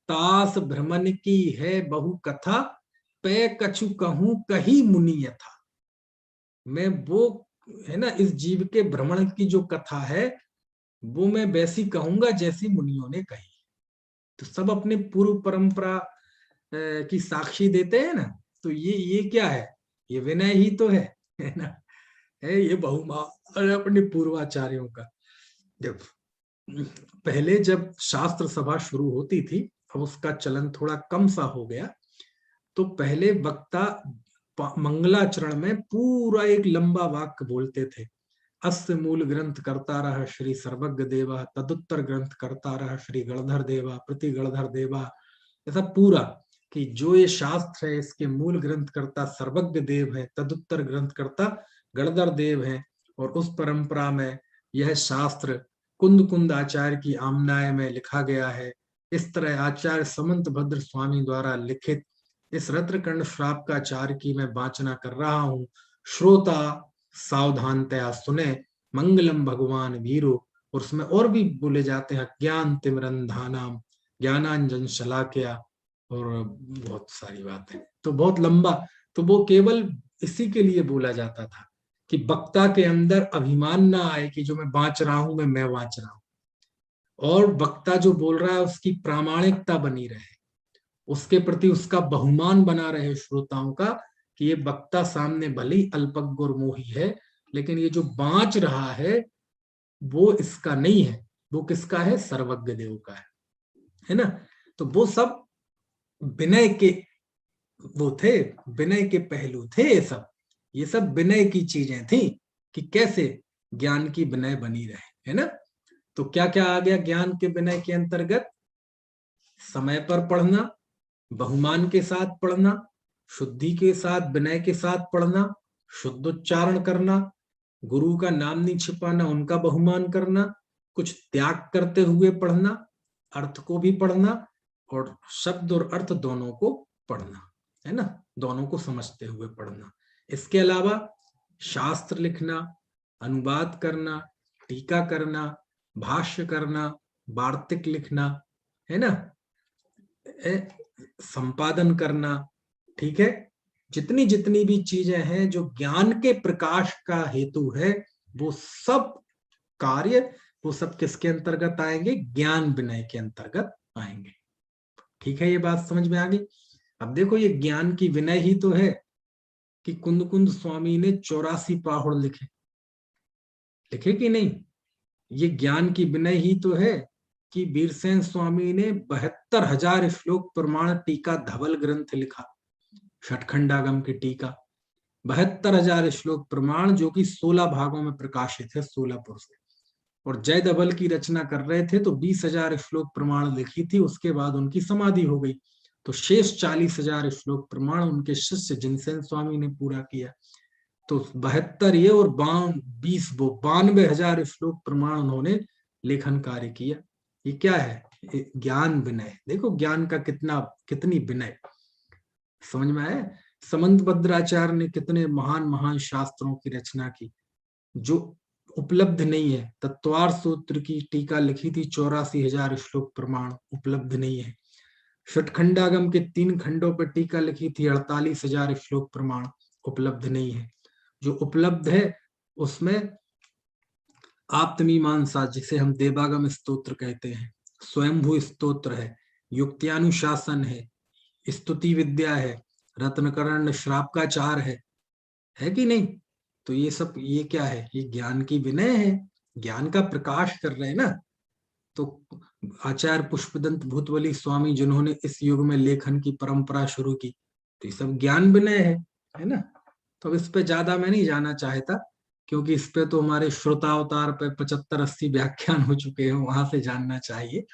तास भ्रमण की है बहु कथा, पे कछु कहूं कही मुनि यथा। मैं वो है ना, इस जीव के भ्रमण की जो कथा है वो मैं वैसी कहूंगा जैसी मुनियों ने कही। तो सब अपने पूर्व परंपरा की साक्षी देते हैं ना। तो ये क्या है? ये विनय ही तो है ना। है ये बहुमान अपने पूर्वाचार्यों का। जब पहले जब शास्त्र सभा शुरू होती थी, अब उसका चलन थोड़ा कम सा हो गया, तो पहले वक्ता मंगलाचरण में पूरा एक लंबा वाक्य बोलते थे। अस्य मूल ग्रंथ करता रह श्री सर्वज्ञ देवा, तदुत्तर ग्रंथ करता रह श्री गणधर देवा, प्रति गणधर देवा। ऐसा पूरा कि जो ये शास्त्र है इसके मूल ग्रंथ करता सर्वज्ञ देव है, तदुत्तर ग्रंथ करता गणधर देव है, और उस परंपरा में यह शास्त्र कुंद कुंद आचार्य की आमनाय में लिखा गया है। इस तरह आचार्य समंत भद्र स्वामी द्वारा लिखित इस रत्नकर्ण श्राप का चार की मैं वाचना कर रहा हूँ। श्रोता सावधानतया सुने, मंगलम भगवान वीरो। और उसमें और भी बोले जाते हैं, ज्ञान तिमरंधानाम, ज्ञानांजन शलाकया, और बहुत सारी बातें। तो बहुत लंबा, तो वो केवल इसी के लिए बोला जाता था कि वक्ता के अंदर अभिमान ना आए कि जो मैं बांच रहा हूं मैं वांच रहा हूं, और वक्ता जो बोल रहा है उसकी प्रामाणिकता बनी रहे, उसके प्रति उसका बहुमान बना रहे श्रोताओं का, कि ये वक्ता सामने भले ही अल्पज्ञ और मोही है, लेकिन ये जो बांच रहा है वो इसका नहीं है, वो किसका है? सर्वज्ञ देव का है ना। तो वो सब विनय के वो थे, विनय के पहलू थे ये सब विनय की चीजें थी, कि कैसे ज्ञान की विनय बनी रहे, है ना। तो क्या क्या आ गया ज्ञान के विनय के अंतर्गत? समय पर पढ़ना, बहुमान के साथ पढ़ना, शुद्धि के साथ विनय के साथ पढ़ना, शुद्ध उच्चारण करना, गुरु का नाम नहीं छिपाना, उनका बहुमान करना, कुछ त्याग करते हुए पढ़ना, अर्थ को भी पढ़ना और शब्द और अर्थ दोनों को पढ़ना, है ना, दोनों को समझते हुए पढ़ना। इसके अलावा शास्त्र लिखना, अनुवाद करना, टीका करना, भाष्य करना, वार्तिक लिखना, है ना, संपादन करना, ठीक है। जितनी जितनी भी चीजें हैं जो ज्ञान के प्रकाश का हेतु है, वो सब कार्य, वो सब किसके अंतर्गत आएंगे? ज्ञान विनय के अंतर्गत आएंगे। ठीक है, ये बात समझ में आ गई। अब देखो, ये ज्ञान की विनय ही तो है कि कुंद कुंद स्वामी ने 84 पाहुड़ लिखे, लिखे कि नहीं? ये ज्ञान की विनय ही तो है कि वीरसेन स्वामी ने 72,000 श्लोक प्रमाण टीका धवल ग्रंथ लिखा, षटखंडागम की टीका, 72,000 श्लोक प्रमाण, जो कि 16 भागों में प्रकाशित है सोलापुर से। और जय धवल की रचना कर रहे थे तो 20,000 श्लोक प्रमाण लिखी थी, उसके बाद उनकी समाधि हो गई, तो शेष 40,000 श्लोक प्रमाण उनके शिष्य जिनसेन स्वामी ने पूरा किया। तो 72 ये और 20 वो 92,000 श्लोक प्रमाण उन्होंने लेखन कार्य किया। ये क्या है? ज्ञान विनय। देखो ज्ञान का कितनी विनय, समझ में आया। समंत भद्राचार्य ने कितने महान महान शास्त्रों की रचना की जो उपलब्ध नहीं है। तत्वार सूत्र की टीका लिखी थी, 84,000 श्लोक प्रमाण उपलब्ध नहीं है। षटखंडागम के 3 खंडों पर टीका लिखी थी, 48,000 श्लोक प्रमाण उपलब्ध नहीं है। जो उपलब्ध है उसमें आप्तमीमांसा, जिसे हम देवागम स्तोत्र कहते हैं, स्वयंभू स्तोत्र है, युक्त्यानुशासन है, स्तुति विद्या है, रत्नकर्ण श्राप का चार है कि नहीं? तो ये सब, ये क्या है? ये ज्ञान की विनय है, ज्ञान का प्रकाश कर रहे हैं ना। तो आचार्य पुष्पदंत भूतवली स्वामी जिन्होंने इस युग में लेखन की परंपरा शुरू की, तो ये सब ज्ञान विनय है ना। तो इस पे ज्यादा मैं नहीं जाना चाहता, क्योंकि इस पे तो हमारे श्रोतावतार पे 75-80 व्याख्यान हो चुके हैं, वहां से जानना चाहिए।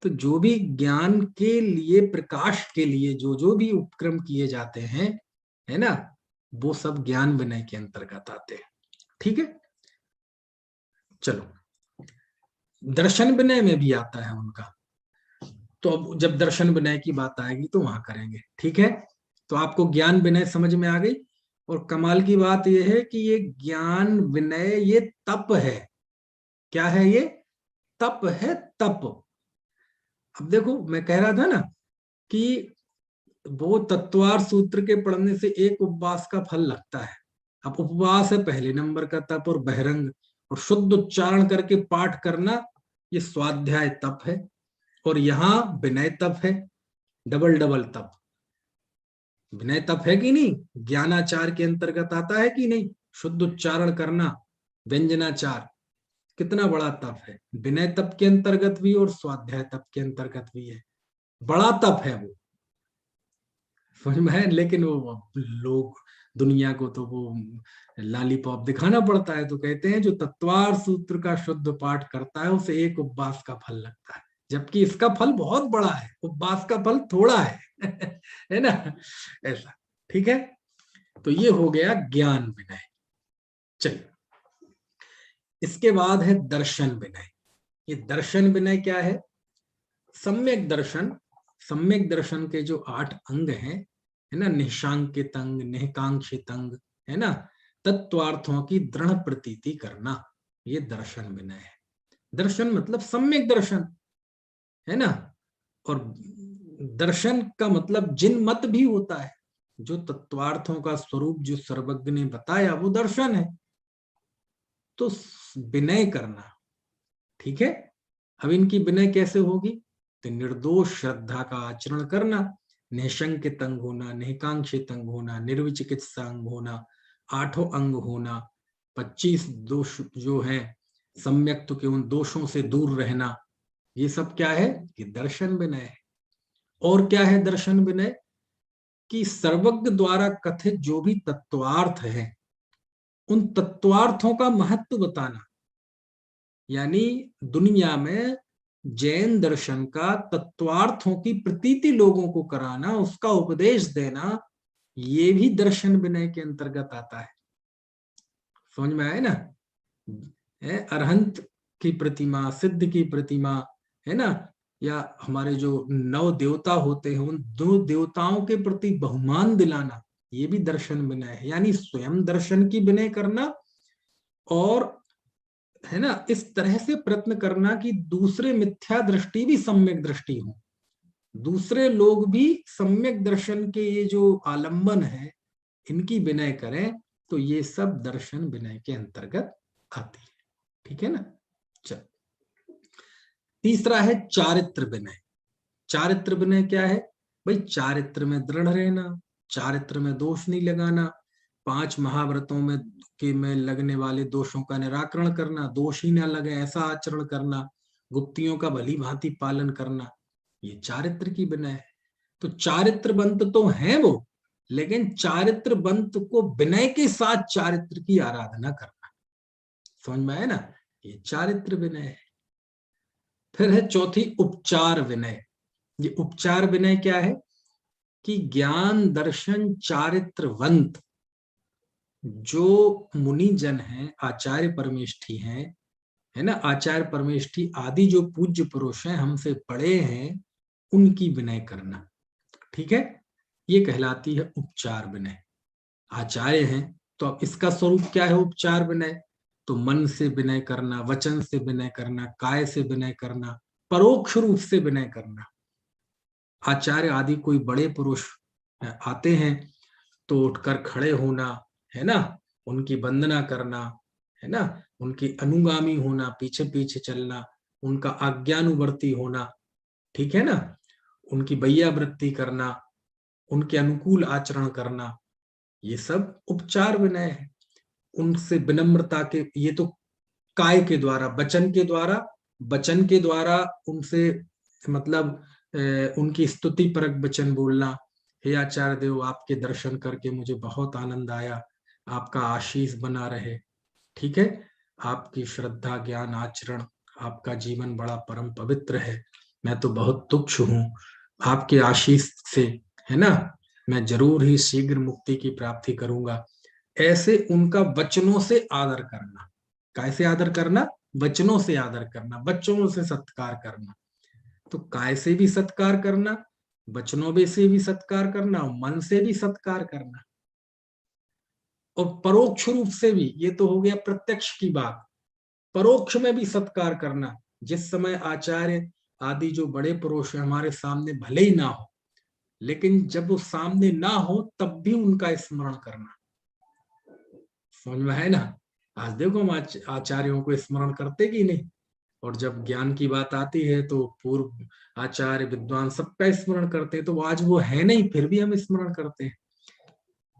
तो जो भी ज्ञान के लिए, प्रकाश के लिए जो जो भी उपक्रम किए जाते हैं, है ना, वो सब ज्ञान विनय के अंतर्गत आते हैं। ठीक है, चलो, दर्शन विनय में भी आता है उनका, तो अब जब दर्शन विनय की बात आएगी तो वहां करेंगे। ठीक है, तो आपको ज्ञान विनय समझ में आ गई। और कमाल की बात यह है कि ये ज्ञान विनय ये तप है। क्या है ये? तप है, तप। अब देखो मैं कह रहा था ना कि वो तत्वार सूत्र के पढ़ने से एक उपवास का फल लगता है। अब उपवास है पहले नंबर का तप, और बहिरंग और शुद्ध उच्चारण करके पाठ करना ये स्वाध्याय तप है। और यहाँ विनय तप है, डबल डबल तप। विनय तप है कि नहीं? ज्ञानाचार के अंतर्गत आता है कि नहीं? शुद्ध उच्चारण करना, व्यंजनाचार, कितना बड़ा तप है। विनय तप के अंतर्गत भी और स्वाध्याय तप के अंतर्गत भी है। बड़ा तप है वो, समझ में है? लेकिन वो लोग, दुनिया को तो वो लॉलीपॉप दिखाना पड़ता है, तो कहते हैं जो तत्वार सूत्र का शुद्ध पाठ करता है उसे एक उपवास का फल लगता है, जबकि इसका फल बहुत बड़ा है, उपवास का फल थोड़ा है। है ना? ऐसा, ठीक है। तो ये हो गया ज्ञान विनय। चलिए, इसके बाद है दर्शन विनय। ये दर्शन विनय क्या है? सम्यक दर्शन। सम्यक दर्शन के जो 8 अंग हैं, है ना, निशांकित अंग, निहकांक्षित अंग, है ना, तत्वार्थों की दृढ़ प्रतीति करना, ये दर्शन विनय है। दर्शन मतलब सम्यक दर्शन, है ना। और दर्शन का मतलब जिन मत भी होता है, जो तत्वार्थों का स्वरूप जो सर्वज्ञ ने बताया वो दर्शन है। तो विनय करना, ठीक है। अब इनकी विनय कैसे होगी? तो निर्दोष श्रद्धा का आचरण करना, निशंकित अंग होना, निकांक्षित अंग होना, निर्विचिकित्सा अंग होना, 8 अंग होना, 25 दोष जो है सम्यक्त के, उन दोषों से दूर रहना, ये सब क्या है? कि दर्शन विनय है। और क्या है दर्शन विनय? कि सर्वज्ञ द्वारा कथित जो भी तत्वार्थ है, उन तत्वार्थों का महत्व बताना। यानी दुनिया में जैन दर्शन का तत्वार्थों की प्रतीति लोगों को कराना, उसका उपदेश देना, ये भी दर्शन विनय के अंतर्गत आता है। समझ में आए ना? अरहंत की प्रतिमा, सिद्ध की प्रतिमा, है ना, या हमारे जो 9 देवता होते हैं, उन 2 देवताओं के प्रति बहुमान दिलाना, ये भी दर्शन विनय है। यानी स्वयं दर्शन की विनय करना, और है ना, इस तरह से प्रयत्न करना कि दूसरे मिथ्या दृष्टि भी सम्यक दृष्टि हो, दूसरे लोग भी सम्यक दर्शन के ये जो आलंबन है इनकी विनय करें। तो ये सब दर्शन विनय के अंतर्गत आती है, ठीक है ना। चल, तीसरा है चारित्र विनय। चारित्र विनय क्या है? भाई चारित्र में दृढ़ रहना, चारित्र में दोष नहीं लगाना, 5 महाव्रतों में लगने वाले दोषों का निराकरण करना, दोष ही ना लगे ऐसा आचरण करना, गुप्तियों का भली भांति पालन करना, ये चारित्र की विनय है। तो चारित्रवंत तो है वो, लेकिन चारित्रवंत को विनय के साथ चारित्र की आराधना करना। समझ में आया ना? ये चारित्र विनय है। फिर है चौथी उपचार विनय। ये उपचार विनय क्या है? कि ज्ञान दर्शन चारित्रवंत जो मुनि जन हैं, आचार्य परमेष्ठी हैं, है ना, आचार्य परमेष्ठी आदि जो पूज्य पुरुष हैं, हमसे बड़े हैं, उनकी विनय करना, ठीक है। ये कहलाती है उपचार विनय। आचार्य हैं तो अब इसका स्वरूप क्या है? उपचार विनय। तो मन से विनय करना, वचन से विनय करना, काय से विनय करना, परोक्ष रूप से विनय करना। आचार्य आदि कोई बड़े पुरुष आते हैं तो उठकर खड़े होना, है ना, उनकी वंदना करना, है ना, उनकी अनुगामी होना, पीछे पीछे चलना, उनका आज्ञानुवर्ती होना, ठीक है ना, उनकी बैयावृत्ति करना, उनके अनुकूल आचरण करना, ये सब उपचार विनय है। उनसे विनम्रता के, ये तो काय के द्वारा, वचन के द्वारा, वचन के द्वारा उनसे मतलब उनकी स्तुति परक वचन बोलना, हे आचार्य देव आपके दर्शन करके मुझे बहुत आनंद आया, आपका आशीष बना रहे, ठीक है, आपकी श्रद्धा ज्ञान आचरण, आपका जीवन बड़ा परम पवित्र है, मैं तो बहुत तुच्छ हूँ, आपके आशीष से, है ना, मैं जरूर ही शीघ्र मुक्ति की प्राप्ति करूंगा। ऐसे उनका वचनों से आदर करना। कैसे आदर करना? वचनों से आदर करना, बच्चों से सत्कार करना। तो काय से भी सत्कार करना, वचनों से भी सत्कार करना, और मन से भी सत्कार करना। और परोक्ष रूप से भी, ये तो हो गया प्रत्यक्ष की बात, परोक्ष में भी सत्कार करना। जिस समय आचार्य आदि जो बड़े पुरुष हैं हमारे सामने भले ही ना हो, लेकिन जब वो सामने ना हो तब भी उनका स्मरण करना। समझ में है ना? आज देखो हम आचार्यों को स्मरण करते कि नहीं, और जब ज्ञान की बात आती है तो पूर्व आचार्य विद्वान सबका स्मरण करते हैं। तो आज वो है नहीं, फिर भी हम स्मरण करते हैं।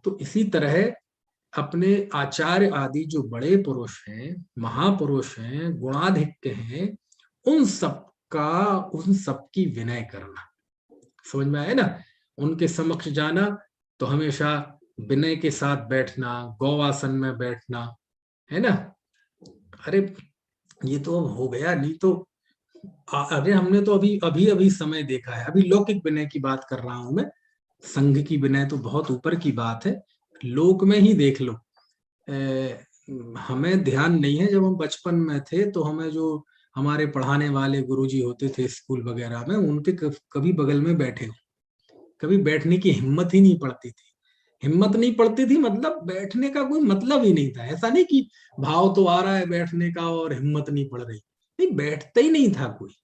तो इसी तरह अपने आचार्य आदि जो बड़े पुरुष हैं, महापुरुष हैं, गुणाधिक्य हैं, उन सबकी विनय करना। समझ में आया ना? उनके समक्ष जाना तो हमेशा विनय के साथ बैठना, गौवासन में बैठना, है ना? अरे ये तो अब हो गया, नहीं तो अरे हमने तो अभी अभी अभी समय देखा है। अभी लौकिक विनय की बात कर रहा हूं मैं, संघ की विनय तो बहुत ऊपर की बात है। लोक में ही देख लो, हमें ध्यान नहीं है, जब हम बचपन में थे तो हमें जो हमारे पढ़ाने वाले गुरुजी होते थे स्कूल वगैरह में, उनके कभी बगल में बैठे हो, कभी बैठने की हिम्मत ही नहीं पड़ती थी। हिम्मत नहीं पड़ती थी मतलब बैठने का कोई मतलब ही नहीं था। ऐसा नहीं कि भाव तो आ रहा है बैठने का और हिम्मत नहीं पड़ रही, नहीं, बैठता ही नहीं था कोई,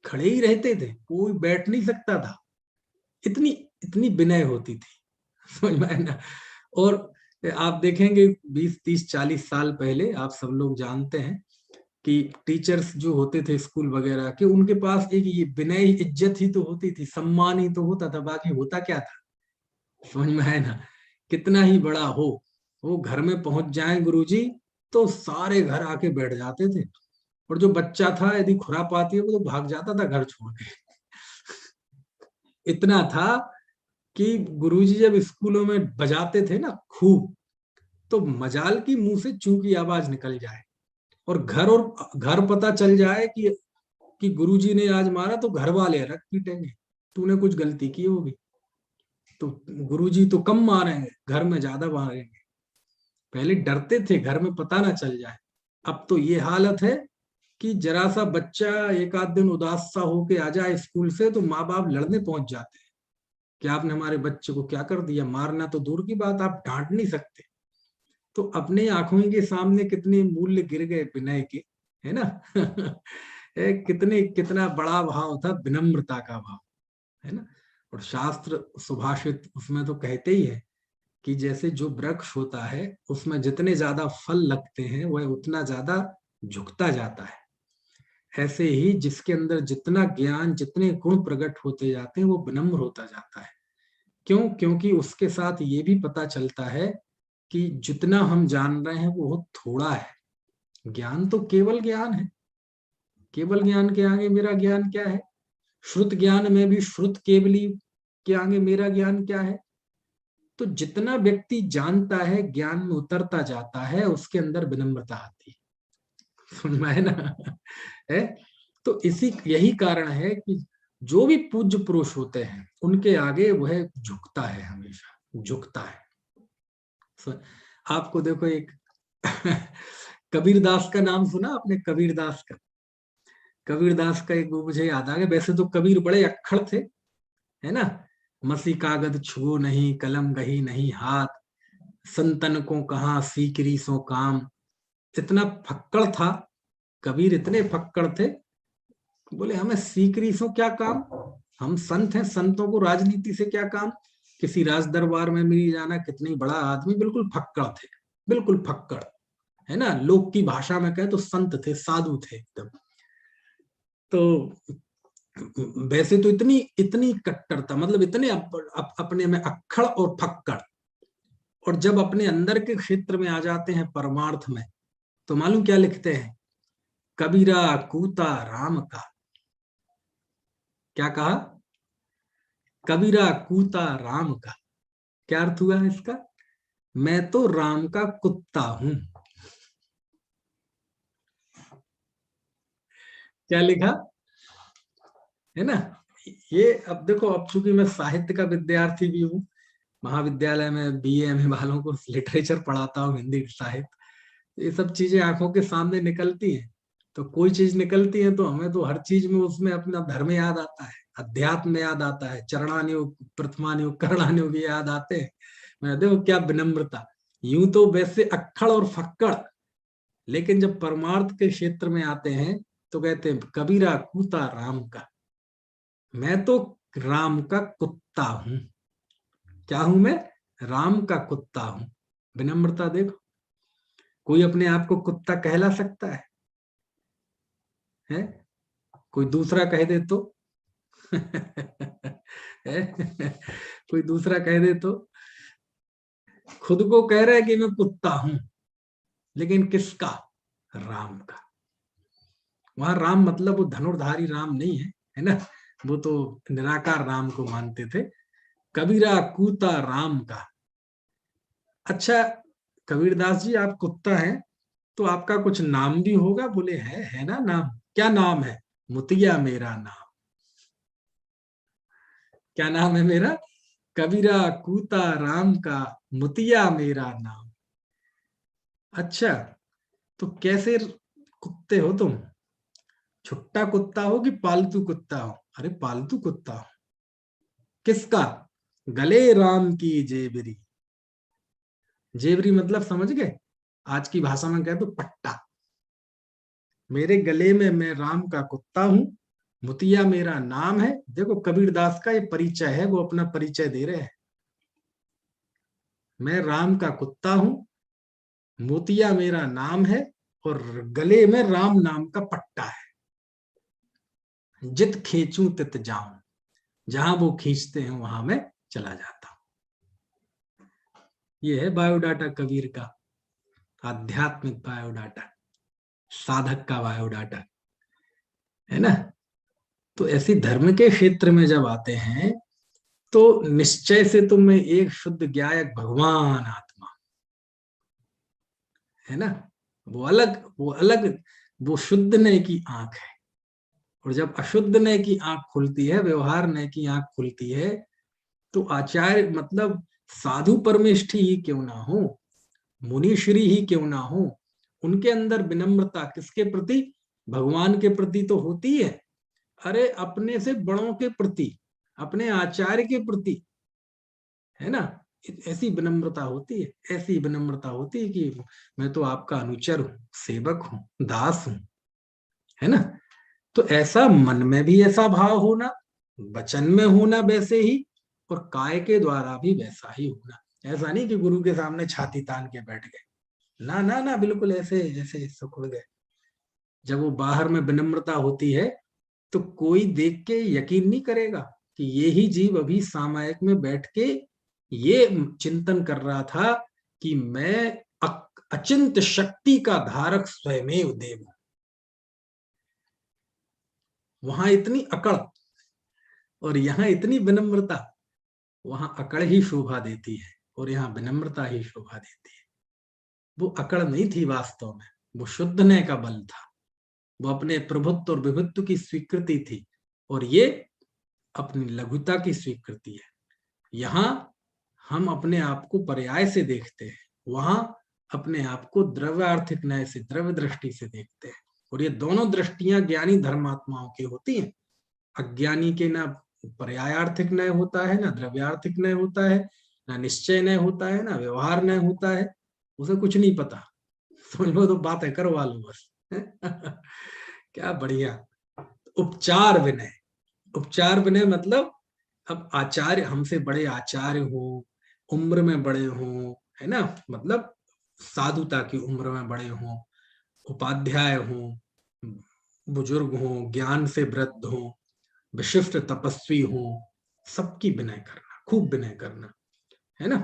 खड़े ही रहते थे, कोई बैठ नहीं सकता था। इतनी इतनी विनय होती थी। समझ में आया ना? और आप देखेंगे 20, 30, 40 साल पहले, आप सब लोग जानते हैं कि टीचर्स जो होते थे स्कूल वगैरह के, उनके पास एक ये विनय, इज्जत ही तो होती थी, सम्मान ही तो होता था, बाकी होता क्या था? समझ में है ना? कितना ही बड़ा हो, वो घर में पहुंच जाए गुरुजी तो सारे घर आके बैठ जाते थे। और जो बच्चा था यदि खुरापाती है वो तो भाग जाता था घर छोड़ के। इतना था कि गुरुजी जब स्कूलों में बजाते थे ना खूब, तो मजाल की मुंह से चू की आवाज निकल जाए, और घर पता चल जाए कि गुरुजी ने आज मारा, तो घर वाले अलग पीटेंगे, तूने कुछ गलती की होगी। तो गुरुजी तो कम मारेंगे, घर में ज्यादा मारेंगे। पहले डरते थे घर में पता ना चल जाए। अब तो ये हालत है कि जरा सा बच्चा एक आध दिन उदास सा होके आ जाए स्कूल से तो माँ बाप लड़ने पहुंच जाते हैं कि आपने हमारे बच्चे को क्या कर दिया। मारना तो दूर की बात, आप डांट नहीं सकते। तो अपने आंखों के सामने कितने मूल्य गिर गए विनय के, है ना? कितना बड़ा भाव था विनम्रता का भाव, है ना? और शास्त्र सुभाषित उसमें तो कहते ही है कि जैसे जो वृक्ष होता है उसमें जितने ज्यादा फल लगते हैं वह उतना ज्यादा झुकता जाता है। ऐसे ही जिसके अंदर जितना ज्ञान, जितने गुण प्रकट होते जाते हैं वो विनम्र होता जाता है। क्यों? क्योंकि उसके साथ ये भी पता चलता है कि जितना हम जान रहे हैं वो बहुत थोड़ा है। ज्ञान तो केवल ज्ञान है, केवल ज्ञान के आगे मेरा ज्ञान क्या है? श्रुत ज्ञान में भी श्रुत केवली के आगे मेरा ज्ञान क्या है? तो जितना व्यक्ति जानता है, ज्ञान में उतरता जाता है, उसके अंदर विनम्रता आती है। समझ में है ना? है? तो यही कारण है कि जो भी पूज्य पुरुष होते हैं उनके आगे वह झुकता है, हमेशा झुकता है। आपको देखो एक कबीरदास का नाम सुना आपने? कबीरदास का, कबीरदास का एक वो मुझे याद आ गया। वैसे तो कबीर बड़े अक्खड़ थे, है ना? मसी कागद छुओ नहीं, कलम गही नहीं हाथ, संतन को कहा सीकरी सो काम। इतना फक्कड़ था कबीर, इतने फक्कड़ थे, बोले हमें सीकरी सो क्या काम, हम संत हैं, संतों को राजनीति से क्या काम, किसी राज दरबार में मिल जाना। कितनी बड़ा आदमी, बिल्कुल फक्कड़ थे, बिल्कुल फक्कड़, है ना? लोक की भाषा में कहे तो संत थे, साधु थे एकदम। तो वैसे तो इतनी इतनी कट्टरता, मतलब इतने अपने में अक्खड़ और फक्कड़, और जब अपने अंदर के क्षेत्र में आ जाते हैं परमार्थ में, तो मालूम क्या लिखते हैं? कबीरा कूता राम का। क्या कहा? कबीरा कूता राम का। क्या अर्थ हुआ इसका? मैं तो राम का कुत्ता हूं। क्या लिखा है ना? ये अब देखो, अब चूंकि मैं साहित्य का विद्यार्थी भी हूँ, महाविद्यालय में BA MA वालों को लिटरेचर पढ़ाता हूँ, हिंदी साहित्य, ये सब चीजें आंखों के सामने निकलती हैं। तो कोई चीज निकलती है तो हमें तो हर चीज में उसमें अपना धर्म याद आता है, अध्यात्म याद आता है, चरणानुयोग, प्रथमानुयोग, करणानुयोग याद आते हैं। मैं देखो क्या विनम्रता, यूं तो वैसे अक्खड़ और फक्कड़, लेकिन जब परमार्थ के क्षेत्र में आते हैं तो कहते हैं कबीरा कूता राम का, मैं तो राम का कुत्ता हूं। क्या हूं मैं? राम का कुत्ता हूं। विनम्रता देखो, कोई अपने आप को कुत्ता कहला सकता है? कोई दूसरा कह दे तो है? कोई दूसरा कह दे तो, खुद को कह रहा है कि मैं कुत्ता हूं, लेकिन किसका? राम का। वहां राम मतलब वो धनुर्धारी राम नहीं है, है ना, वो तो निराकार राम को मानते थे। कबीरा कूता राम का। अच्छा, कबीरदास जी आप कुत्ता हैं तो आपका कुछ नाम भी होगा? बोले है ना नाम। क्या नाम है? मुतिया मेरा नाम। क्या नाम है मेरा? कबीरा कूता राम का, मुतिया मेरा नाम। अच्छा, तो कैसे कुत्ते हो तुम? छुट्टा कुत्ता हो कि पालतू कुत्ता हो? अरे पालतू कुत्ता हो। किसका? गले राम की जेबरी। जेबरी मतलब समझ गए? आज की भाषा में कहे तो पट्टा। मेरे गले में मैं राम का कुत्ता हूं, मुतिया मेरा नाम है। देखो कबीरदास का ये परिचय है, वो अपना परिचय दे रहे हैं। मैं राम का कुत्ता हूं, मोतिया मेरा नाम है, और गले में राम नाम का पट्टा है। जित खींचूं तित जाऊं, जहां वो खींचते हैं वहां मैं चला जाता हूं। ये है बायोडाटा कबीर का, आध्यात्मिक बायोडाटा, साधक का बायोडाटा, है ना। तो ऐसी धर्म के क्षेत्र में जब आते हैं तो निश्चय से तुम में एक शुद्ध ज्ञायक भगवान आत्मा, है ना, वो अलग, वो अलग, वो शुद्ध नय की आंख है। और जब अशुद्ध नय की आंख खुलती है, व्यवहार नय की आंख खुलती है, तो आचार्य मतलब साधु परमेष्ठी ही क्यों ना हो, मुनिश्री ही क्यों ना हो, उनके अंदर विनम्रता किसके प्रति? भगवान के प्रति तो होती है। अरे अपने से बड़ों के प्रति, अपने आचार्य के प्रति, है ना, ऐसी विनम्रता होती है, ऐसी विनम्रता होती है कि मैं तो आपका अनुचर हूं, सेवक हूं, दास हूं, है ना। तो ऐसा मन में भी ऐसा भाव होना, वचन में होना वैसे ही, और काय के द्वारा भी वैसा ही होना। ऐसा नहीं कि गुरु के सामने छाती तान के बैठ गए, ना ना ना, बिल्कुल ऐसे जैसे सिकुड़ गए। जब वो बाहर में विनम्रता होती है तो कोई देख के यकीन नहीं करेगा कि ये ही जीव अभी सामायिक में बैठ के ये चिंतन कर रहा था कि मैं अचिंत शक्ति का धारक स्वयमेव देव हूं। वहां इतनी अकड़ और यहाँ इतनी विनम्रता। वहां अकड़ ही शोभा देती है और यहाँ विनम्रता ही शोभा देती है। वो अकड़ नहीं थी वास्तव में, वो शुद्धने का बल था, वो अपने प्रभुत्व और विभुत्व की स्वीकृति थी, और ये अपनी लघुता की स्वीकृति है। यहाँ हम अपने आप को पर्याय से देखते हैं, वहां अपने आप को द्रव्यार्थिक न्याय से, द्रव्य दृष्टि से देखते हैं। और ये दोनों दृष्टियां ज्ञानी धर्मात्माओं की होती हैं। अज्ञानी के ना पर्यायार्थिक न्याय होता है, ना द्रव्यार्थिक न्याय होता है, ना निश्चय न्याय होता है, ना व्यवहार न्याय होता है। उसे कुछ नहीं पता, समझ लो तो बात है करवा लो बस। क्या बढ़िया। उपचार विनय, उपचार विनय मतलब अब आचार्य हमसे बड़े आचार्य हो, उम्र में बड़े हो, है ना, मतलब साधुता की उम्र में बड़े हो, उपाध्याय हो, बुजुर्ग हो, ज्ञान से वृद्ध हो, विशिष्ट तपस्वी हो, सबकी विनय करना, खूब विनय करना, है ना।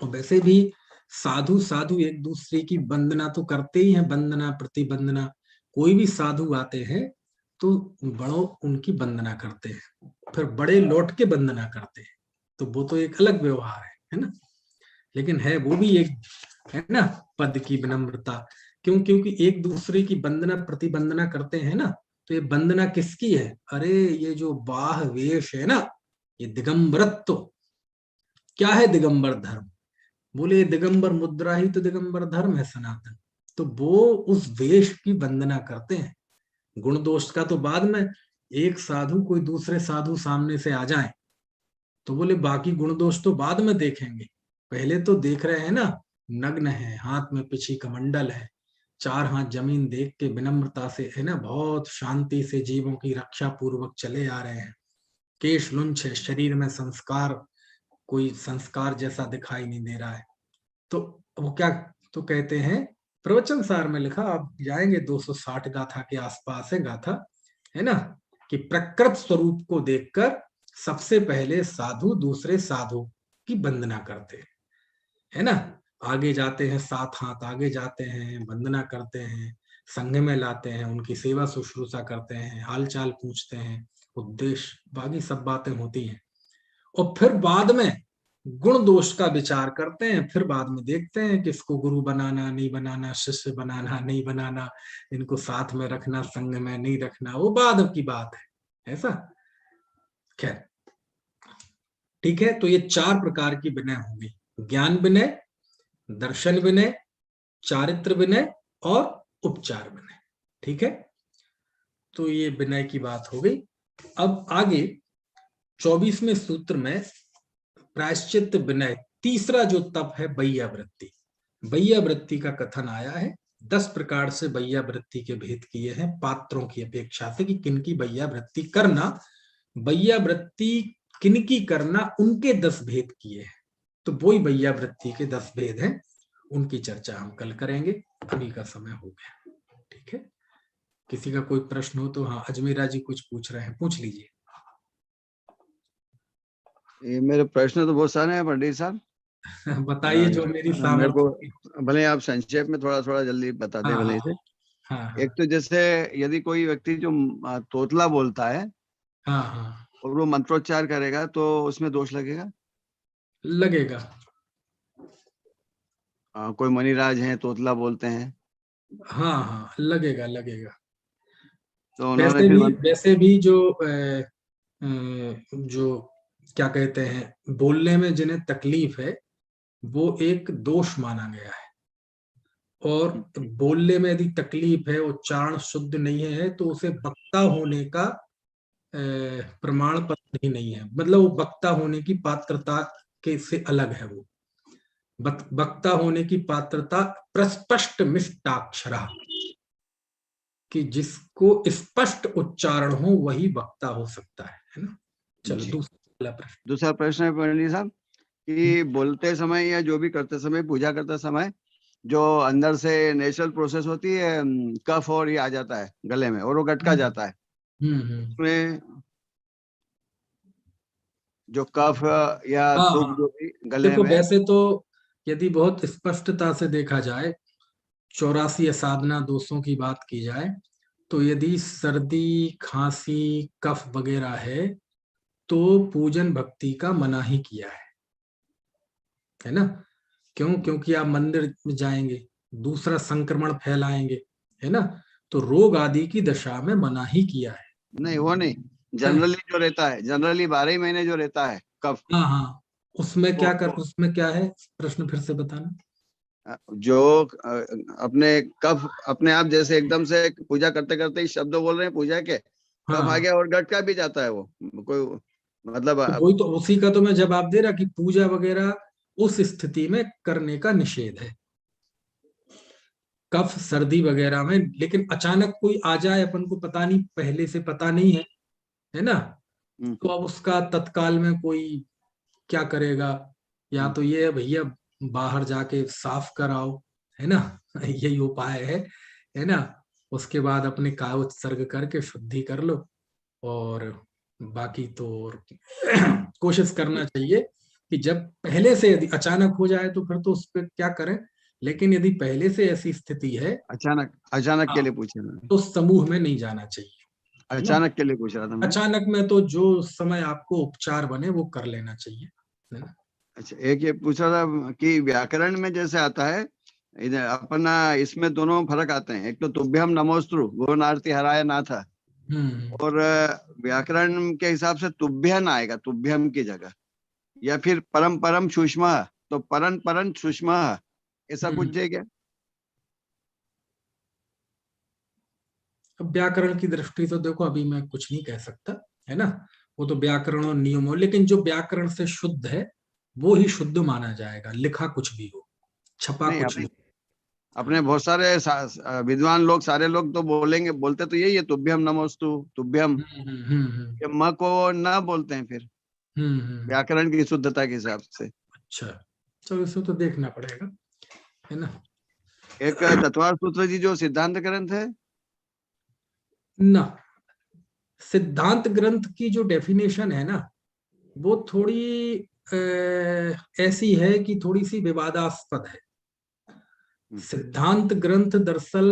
और वैसे भी साधु साधु एक दूसरे की वंदना तो करते ही हैं, वंदना प्रतिवंदना। कोई भी साधु आते हैं तो बड़ों उनकी वंदना करते हैं, फिर बड़े लौट के वंदना करते हैं, तो वो तो एक अलग व्यवहार है ना। लेकिन है वो भी एक, है ना, पद की विनम्रता। क्यों? क्योंकि एक दूसरे की वंदना प्रतिवंदना करते हैं ना, तो ये वंदना किसकी है? अरे ये जो बाह वेश है ना, ये दिगंबरत्व। क्या है दिगंबर धर्म? बोले दिगंबर मुद्रा ही तो दिगंबर धर्म है सनातन। तो वो उस वेश की वंदना करते हैं। गुण दोष का तो बाद में, एक साधु कोई दूसरे साधु सामने से आ जाए तो बोले बाकी गुण दोष तो बाद में देखेंगे, पहले तो देख रहे हैं ना नग्न है, हाथ में पिछी कमंडल है, 4 हाथ जमीन देख के विनम्रता से, है ना, बहुत शांति से जीवों की रक्षा पूर्वक चले आ रहे हैं। केश लुंछ है, शरीर में संस्कार, कोई संस्कार जैसा दिखाई नहीं दे रहा है। तो वो क्या तो कहते हैं, प्रवचन सार में लिखा, आप जाएंगे 260 गाथा के आसपास है गाथा, है ना, कि प्रकृत स्वरूप को देखकर सबसे पहले साधु दूसरे साधु की वंदना करते हैं, है ना। आगे जाते हैं, 7 हाथ आगे जाते हैं, वंदना करते हैं, संघ में लाते हैं, उनकी सेवा शुश्रूषा करते हैं, हाल चाल पूछते हैं, उद्देश्य, बाकी सब बातें होती हैं। और फिर बाद में गुण दोष का विचार करते हैं, फिर बाद में देखते हैं कि इसको गुरु बनाना नहीं बनाना, शिष्य बनाना नहीं बनाना, इनको साथ में रखना संग में नहीं रखना, वो बाद की बात है, ऐसा। खैर ठीक है, तो ये 4 प्रकार की विनय होंगी, ज्ञान विनय, दर्शन विनय, चारित्र विनय और उपचार विनय। ठीक है, तो ये विनय की बात हो गई। अब आगे 24वें सूत्र में प्रायश्चित विनय, तीसरा जो तप है बैयावृत्ति। बैयावृत्ति का कथन आया है, 10 प्रकार से बैयावृत्ति के भेद किए हैं पात्रों की अपेक्षा से, कि किनकी बैयावृत्ति करना, बैयावृत्ति किनकी करना, उनके 10 भेद किए हैं। तो वही बैयावृत्ति के 10 भेद हैं, उनकी चर्चा हम कल करेंगे, अभी का समय हो गया। ठीक है, किसी का कोई प्रश्न हो तो। हाँ, अजमेरा जी कुछ पूछ रहे हैं, पूछ लीजिए। ये मेरे प्रश्न तो बहुत सारे हैं पंडित साहब। बताइए जो मेरी मेरे को सामर्थ्य। भले आप संक्षेप में थोड़ा थोड़ा जल्दी बता दे हाँ भले हाँ से। हाँ हाँ एक तो जैसे यदि कोई व्यक्ति जो तोतला बोलता है हाँ हाँ, और वो मंत्रोच्चार करेगा तो उसमें दोष लगेगा। लगेगा। कोई मणिराज हैं तोतला बोलते हैं हाँ हाँ, लगेगा लगेगा। तो उन्होंने फिर वैसे भी जो जो क्या कहते हैं, बोलने में जिन्हें तकलीफ है, वो एक दोष माना गया है। और बोलने में यदि तकलीफ है, उच्चारण शुद्ध नहीं है, तो उसे वक्ता होने का प्रमाण पत्र ही नहीं है, मतलब वो वक्ता होने की पात्रता के से अलग है। वो वक्ता होने की पात्रता प्रस्पष्ट मिष्टाक्षरा, कि जिसको स्पष्ट उच्चारण हो वही वक्ता हो सकता है ना। चलो दूसरा प्रश्न। दूसरा प्रश्न है पंडित साहब कि बोलते समय या जो भी करते समय, पूजा करते समय, जो अंदर से नेचुरल प्रोसेस होती है, कफ और ये आ जाता है गले में और वो गटका जाता है, उसमें जो कफ या हाँ तुक हाँ, जो भी गले देखो में। वैसे तो यदि बहुत स्पष्टता से देखा जाए, 84 असाधना दोषों की बात की जाए, तो यदि सर्दी खांसी कफ वगैरह है, तो पूजन भक्ति का मना ही किया है ना। क्यों? क्योंकि आप मंदिर में जाएंगे, दूसरा संक्रमण फैलाएंगे, है ना। तो रोग आदि की दशा में मना ही किया है। नहीं वो नहीं, जनरली जो रहता है, जनरली 12 ही महीने जो रहता है कफ, हाँ हाँ, उसमें वो क्या कर, उसमें क्या है, प्रश्न फिर से बताना। जो अपने कफ अपने आप जैसे एकदम से पूजा करते करते ही शब्द बोल रहे हैं पूजा के, हाँ कफ आ हाँ, गया और गटका भी जाता है, वो कोई मतलब तो वही तो, उसी का तो मैं जवाब दे रहा कि पूजा वगैरह उस स्थिति में करने का निषेध है, कफ सर्दी वगैरह में। लेकिन अचानक कोई आ जाए, अपन को पता नहीं, पहले से पता नहीं है ना, तो अब उसका तत्काल में कोई क्या करेगा? या तो ये है भैया, बाहर जाके साफ कराओ, है ना, यही उपाय है ना। उसके बाद अपने काय उत्सर्ग करके शुद्धि कर लो। और बाकी तो कोशिश करना चाहिए कि जब पहले से यदि अचानक हो जाए तो फिर तो उस पर क्या करें, लेकिन यदि पहले से ऐसी स्थिति है, अचानक अचानक के हाँ, लिए पूछ रहा था। तो समूह में नहीं जाना चाहिए, है ना। अचानक के लिए पूछ रहा था मैं। अचानक में तो जो समय आपको उपचार बने वो कर लेना चाहिए, है ना। अच्छा, एक ये पूछ रहा था कि व्याकरण में जैसे आता है, इधर अपना इसमें दोनों फर्क आते हैं। एक तो तुभ्यम नमोस्तु भुवनार्ति हराय नाथ, हम्म, और व्याकरण के हिसाब से तुभ्यन आएगा तुभ्यम की जगह, या फिर परम परम सुषमा, तो परन परन सुषमा, ऐसा हम्म। कुछ है क्या? अब व्याकरण की दृष्टि तो देखो, अभी मैं कुछ नहीं कह सकता, है ना। वो तो व्याकरण और नियमों, लेकिन जो व्याकरण से शुद्ध है वो ही शुद्ध माना जाएगा, लिखा कुछ भी हो, छपा नहीं, कुछ नहीं। अपने बहुत सारे विद्वान लोग, सारे लोग तो बोलेंगे, बोलते तो यही है, तुभ्यम नमोस्तु, तुभ्यम। ये म को न बोलते हैं फिर व्याकरण की शुद्धता के हिसाब से। अच्छा, चलो इसको तो देखना पड़ेगा, है ना। एक तत्वार सूत्र जी जो सिद्धांत ग्रंथ है ना, सिद्धांत ग्रंथ की जो डेफिनेशन है ना, वो थोड़ी ऐसी है कि थोड़ी सी विवादास्पद है। सिद्धांत ग्रंथ दरअसल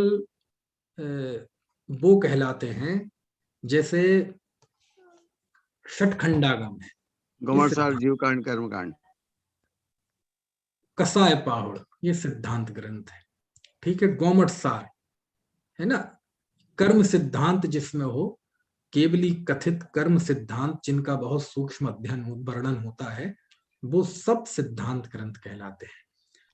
वो कहलाते हैं, जैसे षटखंडागम है, ये घुमरसार, सिद्धांत। जीव कांड, कर्म कांड। कसाय पाहुड़, ये सिद्धांत ग्रंथ है, ठीक है। गोमट सार, है ना। कर्म सिद्धांत जिसमें हो, केवली कथित कर्म सिद्धांत जिनका बहुत सूक्ष्म अध्ययन वर्णन होता है, वो सब सिद्धांत ग्रंथ कहलाते हैं।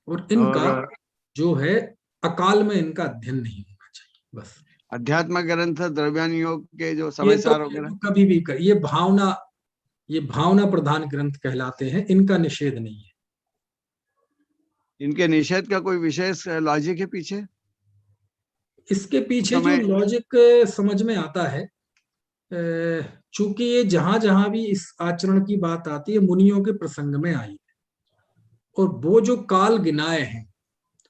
और इनका और जो है, अकाल में इनका अध्ययन नहीं होना चाहिए, बस। अध्यात्म ग्रंथ, द्रव्यान योग के जो ये समय तो सार वगैरह, कभी भी कर, ये भावना प्रधान ग्रंथ कहलाते हैं, इनका निषेध नहीं है। इनके निषेध का कोई विशेष लॉजिक है पीछे? इसके उस पीछे जो समय लॉजिक समझ में आता है, चूंकि ये जहां जहां भी इस आचरण की बात आती है, मुनियों के प्रसंग में आई, और वो जो काल गिनाए हैं,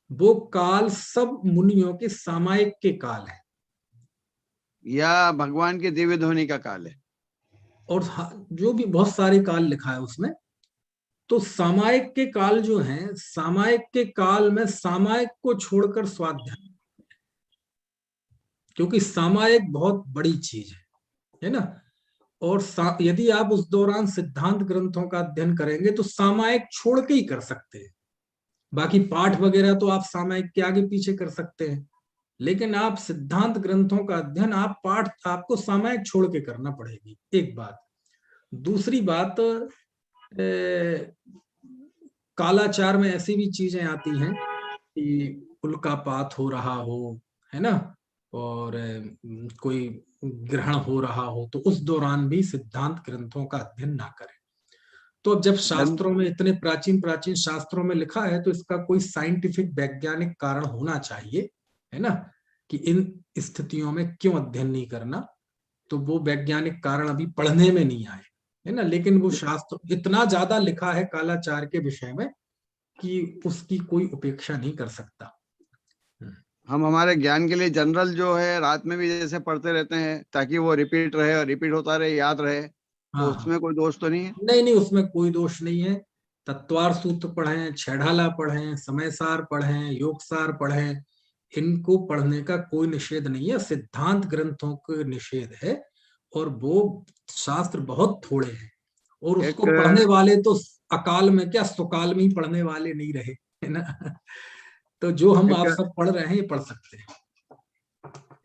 वो काल सब मुनियों के सामायिक के काल है, या भगवान की दिव्य ध्वनि का काल है? और जो भी बहुत सारे काल लिखा है उसमें, तो सामायिक के काल जो हैं, सामायिक के काल में सामायिक को छोड़कर स्वाध्याय, क्योंकि सामायिक बहुत बड़ी चीज है ना। और यदि आप उस दौरान सिद्धांत ग्रंथों का अध्ययन करेंगे तो सामायिक छोड़ के ही कर सकते हैं। बाकी पाठ वगैरह तो आप सामायिक के आगे पीछे कर सकते हैं, लेकिन आप सिद्धांत ग्रंथों का अध्ययन, आप पाठ आपको सामायिक छोड़ के करना पड़ेगी, एक बात। दूसरी बात, कालाचार में ऐसी भी चीजें आती हैं कि उल्कापात हो रहा हो, है ना, और कोई ग्रहण हो रहा हो, तो उस दौरान भी सिद्धांत ग्रंथों का अध्ययन ना करें। तो अब जब धन शास्त्रों में, इतने प्राचीन प्राचीन शास्त्रों में लिखा है, तो इसका कोई साइंटिफिक वैज्ञानिक कारण होना चाहिए, है ना, कि इन स्थितियों में क्यों अध्ययन नहीं करना। तो वो वैज्ञानिक कारण अभी पढ़ने में नहीं आए, है ना, लेकिन वो शास्त्र इतना ज्यादा लिखा है कालाचार के विषय में कि उसकी कोई उपेक्षा नहीं कर सकता। हम हमारे ज्ञान के लिए जनरल जो है रात में भी जैसे पढ़ते रहते हैं ताकि वो रिपीट रहे और रिपीट होता रहे, याद रहे, तो हाँ, उसमें कोई दोष तो नहीं है? नहीं नहीं, उसमें कोई दोष नहीं है। तत्वार सूत्र पढ़ें, छेढ़ाला पढ़ें, समय सार पढ़ें, योग सार पढ़ें, इनको पढ़ने का कोई निषेध नहीं है। सिद्धांत ग्रंथों का निषेध है, और वो शास्त्र बहुत थोड़े हैं, और एक उसको पढ़ने वाले तो अकाल में क्या, सुकाल में ही पढ़ने वाले नहीं रहे, है ना। तो जो हम एक आप सब पढ़ रहे हैं, ये पढ़ सकते हैं।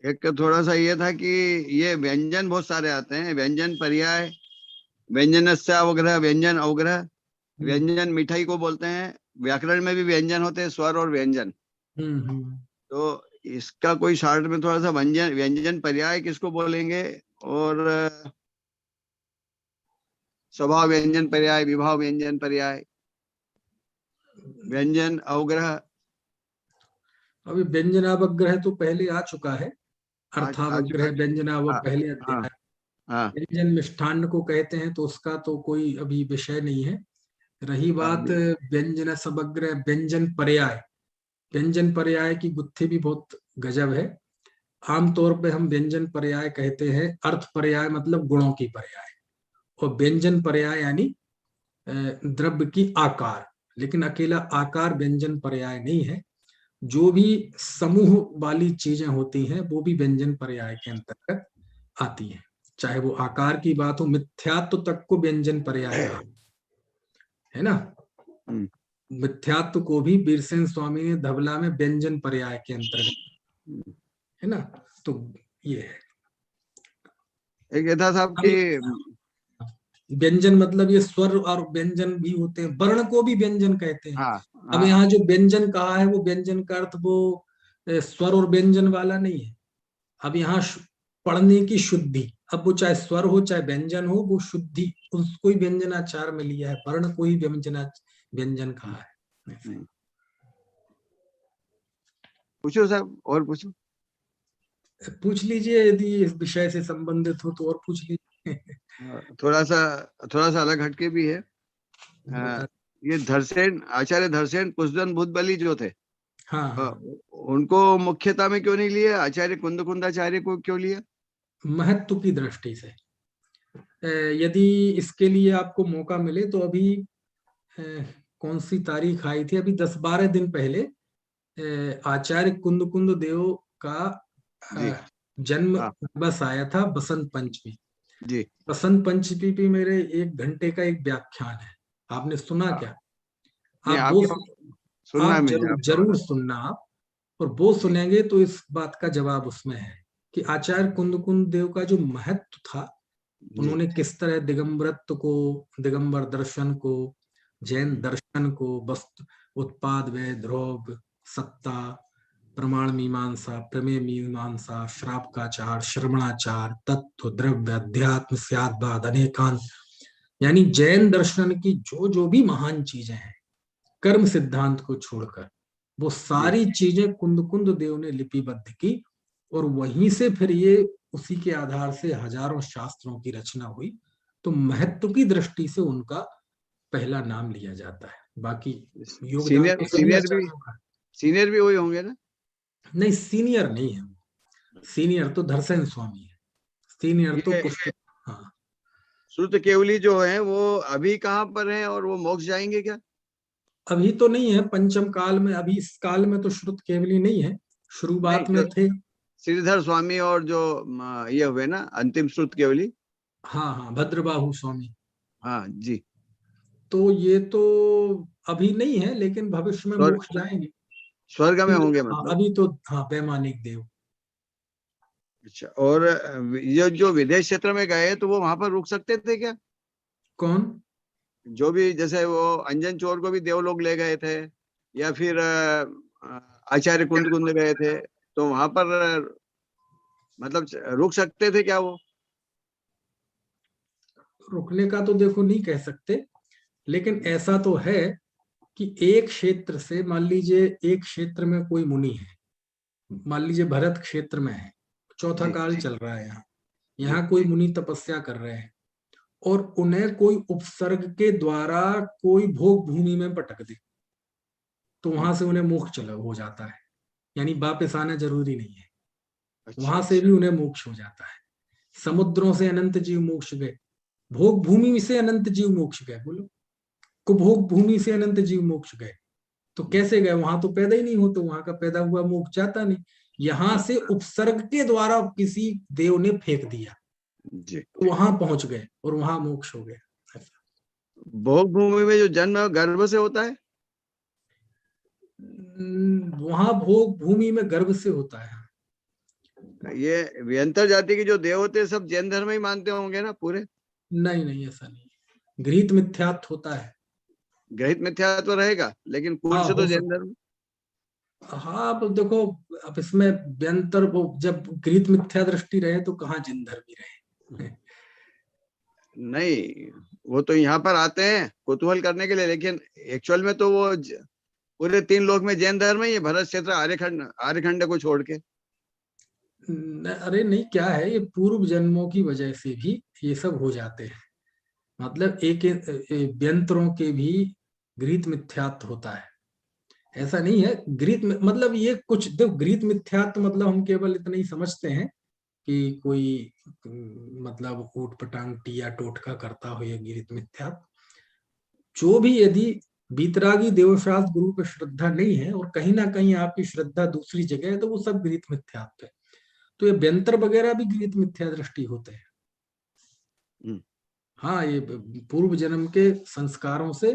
एक थोड़ा सा ये था कि ये व्यंजन बहुत सारे आते हैं, व्यंजन पर्याय, व्यंजनस्य अवग्रह, व्यंजन अवग्रह, हम्म व्यंजन मिठाई को बोलते हैं। व्याकरण में भी व्यंजन होते हैं, स्वर और व्यंजन। हम्म। तो इसका कोई शार्ट में थोड़ा सा, व्यंजन व्यंजन पर्याय किसको बोलेंगे, और स्वभाव व्यंजन पर्याय, विभाव व्यंजन पर्याय, व्यंजन अवग्रह। अभी व्यंजनावग्रह तो पहले आ चुका है, आ चुका अर्थावग्रह व्यंजना वो है। पहले हाँ अध्याय। हाँ व्यंजन मिष्ठान्न को कहते हैं, तो उसका तो कोई अभी विषय नहीं है। रही हाँ बात व्यंजन समग्र, व्यंजन पर्याय, व्यंजन पर्याय की गुत्थी भी बहुत गजब है। आमतौर पे हम व्यंजन पर्याय कहते हैं, अर्थ पर्याय मतलब गुणों की पर्याय, और व्यंजन पर्याय यानी द्रव्य की आकार। लेकिन अकेला आकार व्यंजन पर्याय नहीं है, जो भी समूह वाली चीजें होती हैं वो भी व्यंजन पर्याय के अंतर्गत आती हैं। चाहे वो आकार की बात हो, मिथ्यात्व तक को व्यंजन पर्याय कहा, है ना। हम्म। मिथ्यात्व को भी बीरसेन स्वामी ने धबला में व्यंजन पर्याय के अंतर्गत, है ना। तो ये है। एक ये था साहब अब कि व्यंजन मतलब ये स्वर और व्यंजन भी होते हैं, वर्ण को भी व्यंजन कहते हैं। हाँ अब हाँ यहाँ जो व्यंजन कहा है, वो व्यंजन का अर्थ वो स्वर और व्यंजन वाला नहीं है। अब यहाँ पढ़ने की शुद्धि, अब वो चाहे स्वर हो चाहे व्यंजन हो, वो शुद्धि उसको ही व्यंजनाचार में लिया है, वर्ण को ही व्यंजन कहा है। ऐसे। हम्म। पूछो साहब, और पूछो। पूछ लीजिए, यदि इस विषय से संबंधित हो तो और पूछ लीजिए। थोड़ा सा अलग हटके भी है। अ, बता। ये धरसेन, आचार्य धरसेन कुशधन भूतबली जो थे, हाँ अ, हाँ। उनको मुख्यता में क्यों नहीं लिए, आचार्य कुंदकुंदाचार्य को क्यों लिया? महत्व की दृष्टि से। यदि इसके लिए आपको मौका मिले तो अभी अ, कौन सी तारीख आई थी, अभी 10-12 दिन पहले आचार्य कुंद देव का जी। अ, जन्म हाँ। दिवस आया था, बसंत पंचमी। जी। बसंत पंचमी पे मेरे 1 घंटे का एक व्याख्यान है, आपने सुना हाँ। क्या? नहीं, आप वो सुनना है आप मुझे जरूर आपका जरूर वाला। सुनना आप। और वो जी। सुनेंगे तो इस बात का जवाब उसमें है कि आचार्य कुंद देव का जो महत्व था, जी। उन्होंने किस तरह दिगंबरत्व को, दिगंबर दर्शन को, जैन हम्म। दर्शन को, वस्तु उत्पाद व ध्रुव, सत्ता, प्रमाण मीमांसा, प्रमेय मीमांसा, श्रावकाचार, श्रवणाचार, तत्व, द्रव्य, अध्यात्म, स्याद्वाद, अनेकांत, यानी जैन दर्शन की जो जो भी महान चीजें हैं, कर्म सिद्धांत को छोड़कर, वो जी। सारी चीजें कुंद देव ने लिपिबद्ध की। और वहीं से फिर ये, उसी के आधार से हजारों शास्त्रों की रचना हुई। तो महत्व की दृष्टि से उनका पहला नाम लिया जाता है। बाकी योगदान सीनियर तो सभी सीनियर भी आचार्यों का है। सीनियर भी वही होंगे ना? नहीं, सीनियर नहीं है वो। सीनियर तो धरसेन स्वामी है। सीनियर तो ये पुष्प। हाँ। श्रुत केवली जो है वो अभी कहाँ पर है, और वो मोक्ष जाएंगे क्या? अभी तो नहीं है पंचम काल में, अभी इस काल में तो श्रुत केवली नहीं है, नहीं, शुरुआत जो में थे। श्रीधर स्वामी और जो ये हुए ना अंतिम श्रुत केवली। हाँ हाँ, भद्रबाहु स्वामी। हाँ जी। तो ये तो अभी नहीं है, लेकिन भविष्य में स्वर्ग, मोक्ष जाएंगे। स्वर्ग में होंगे हाँ, मतलब। अभी तो हाँ, वैमानिक देव। अच्छा, और ये जो विदेश क्षेत्र में गए तो वो वहां पर रुक सकते थे क्या? कौन? जो भी, जैसे वो अंजन चोर को भी देवलोक ले गए थे, या फिर आचार्य कुंद कुंद गए थे, तो वहां पर मतलब रुक सकते थे क्या वो? रुकने का तो देखो नहीं कह सकते, लेकिन ऐसा तो है कि एक क्षेत्र से, मान लीजिए एक क्षेत्र में कोई मुनि है, मान लीजिए भरत क्षेत्र में है, चौथा जी। काल चल रहा है यहाँ, जी। यहाँ कोई मुनि तपस्या कर रहे हैं, और उन्हें कोई उपसर्ग के द्वारा कोई भोग भूमि में पटक दे, तो वहां से उन्हें मोक्ष चला हो जाता है। यानी वापस आना जरूरी नहीं है, अच्छा वहां से अच्छा। भी उन्हें मोक्ष हो जाता है। समुद्रों से अनंत जीव मोक्ष गए, भोग भूमि से अनंत जीव मोक्ष गए, बोलो, कुभोग भूमि से अनंत जीव मोक्ष गए। तो कैसे गए? वहां तो पैदा ही नहीं हो, तो वहां का पैदा हुआ मोक्ष जाता नहीं। यहां से उपसर्ग के द्वारा किसी देव ने फेंक दिया, जी। तो वहां पहुंच गए और वहां मोक्ष हो गया। ऐसा। भोग भूमि में जो जन्म गर्भ से होता है? वहां भोग भूमि में गर्भ से होता है। ये व्यंतर जाति के जो देव होते हैं सब जैन धर्म ही मानते होंगे ना पूरे? नहीं नहीं, ऐसा नहीं, घृत मिथ्यात्व होता है। ग्रहित मिथ्यात्व रहेगा, लेकिन कुल हाँ, से तो हो जैन सकता। धर्म। हाँ, अब देखो, अब इसमें व्यंतर, वो जब घृत मिथ्या दृष्टि रहे तो कहाँ जिन धर्मी रहे। नहीं, वो तो यहाँ पर आते हैं कुतूहल करने के लिए, लेकिन एक्चुअल में तो वो पूरे 3 लोक में जैन धर्म ही है, भरत क्षेत्र आर्यखंड, आर्यखंड को छोड़ के। अरे नहीं, क्या है, ये पूर्व जन्मों की वजह से भी ये सब हो जाते हैं। मतलब एक व्यंतरों के भी गृहीत मिथ्यात्व होता है। ऐसा नहीं है गृहीत मतलब ये कुछ, देखो गृहीत मिथ्यात्व मतलब हम केवल इतना ही समझते हैं कि कोई मतलब ऊट पटांग टिया टोटका करता हो, ये गृहीत मिथ्यात्व। जो भी, यदि बीतरागी देवशास्त्र गुरु पर श्रद्धा नहीं है और कहीं ना कहीं आपकी श्रद्धा दूसरी जगह है, तो वो सब गृहीत मिथ्यात्व है। तो ये व्यंतर वगैरह भी गृहीत मिथ्या दृष्टि होते हैं। हम्म। हाँ, ये पूर्व जन्म के संस्कारों से,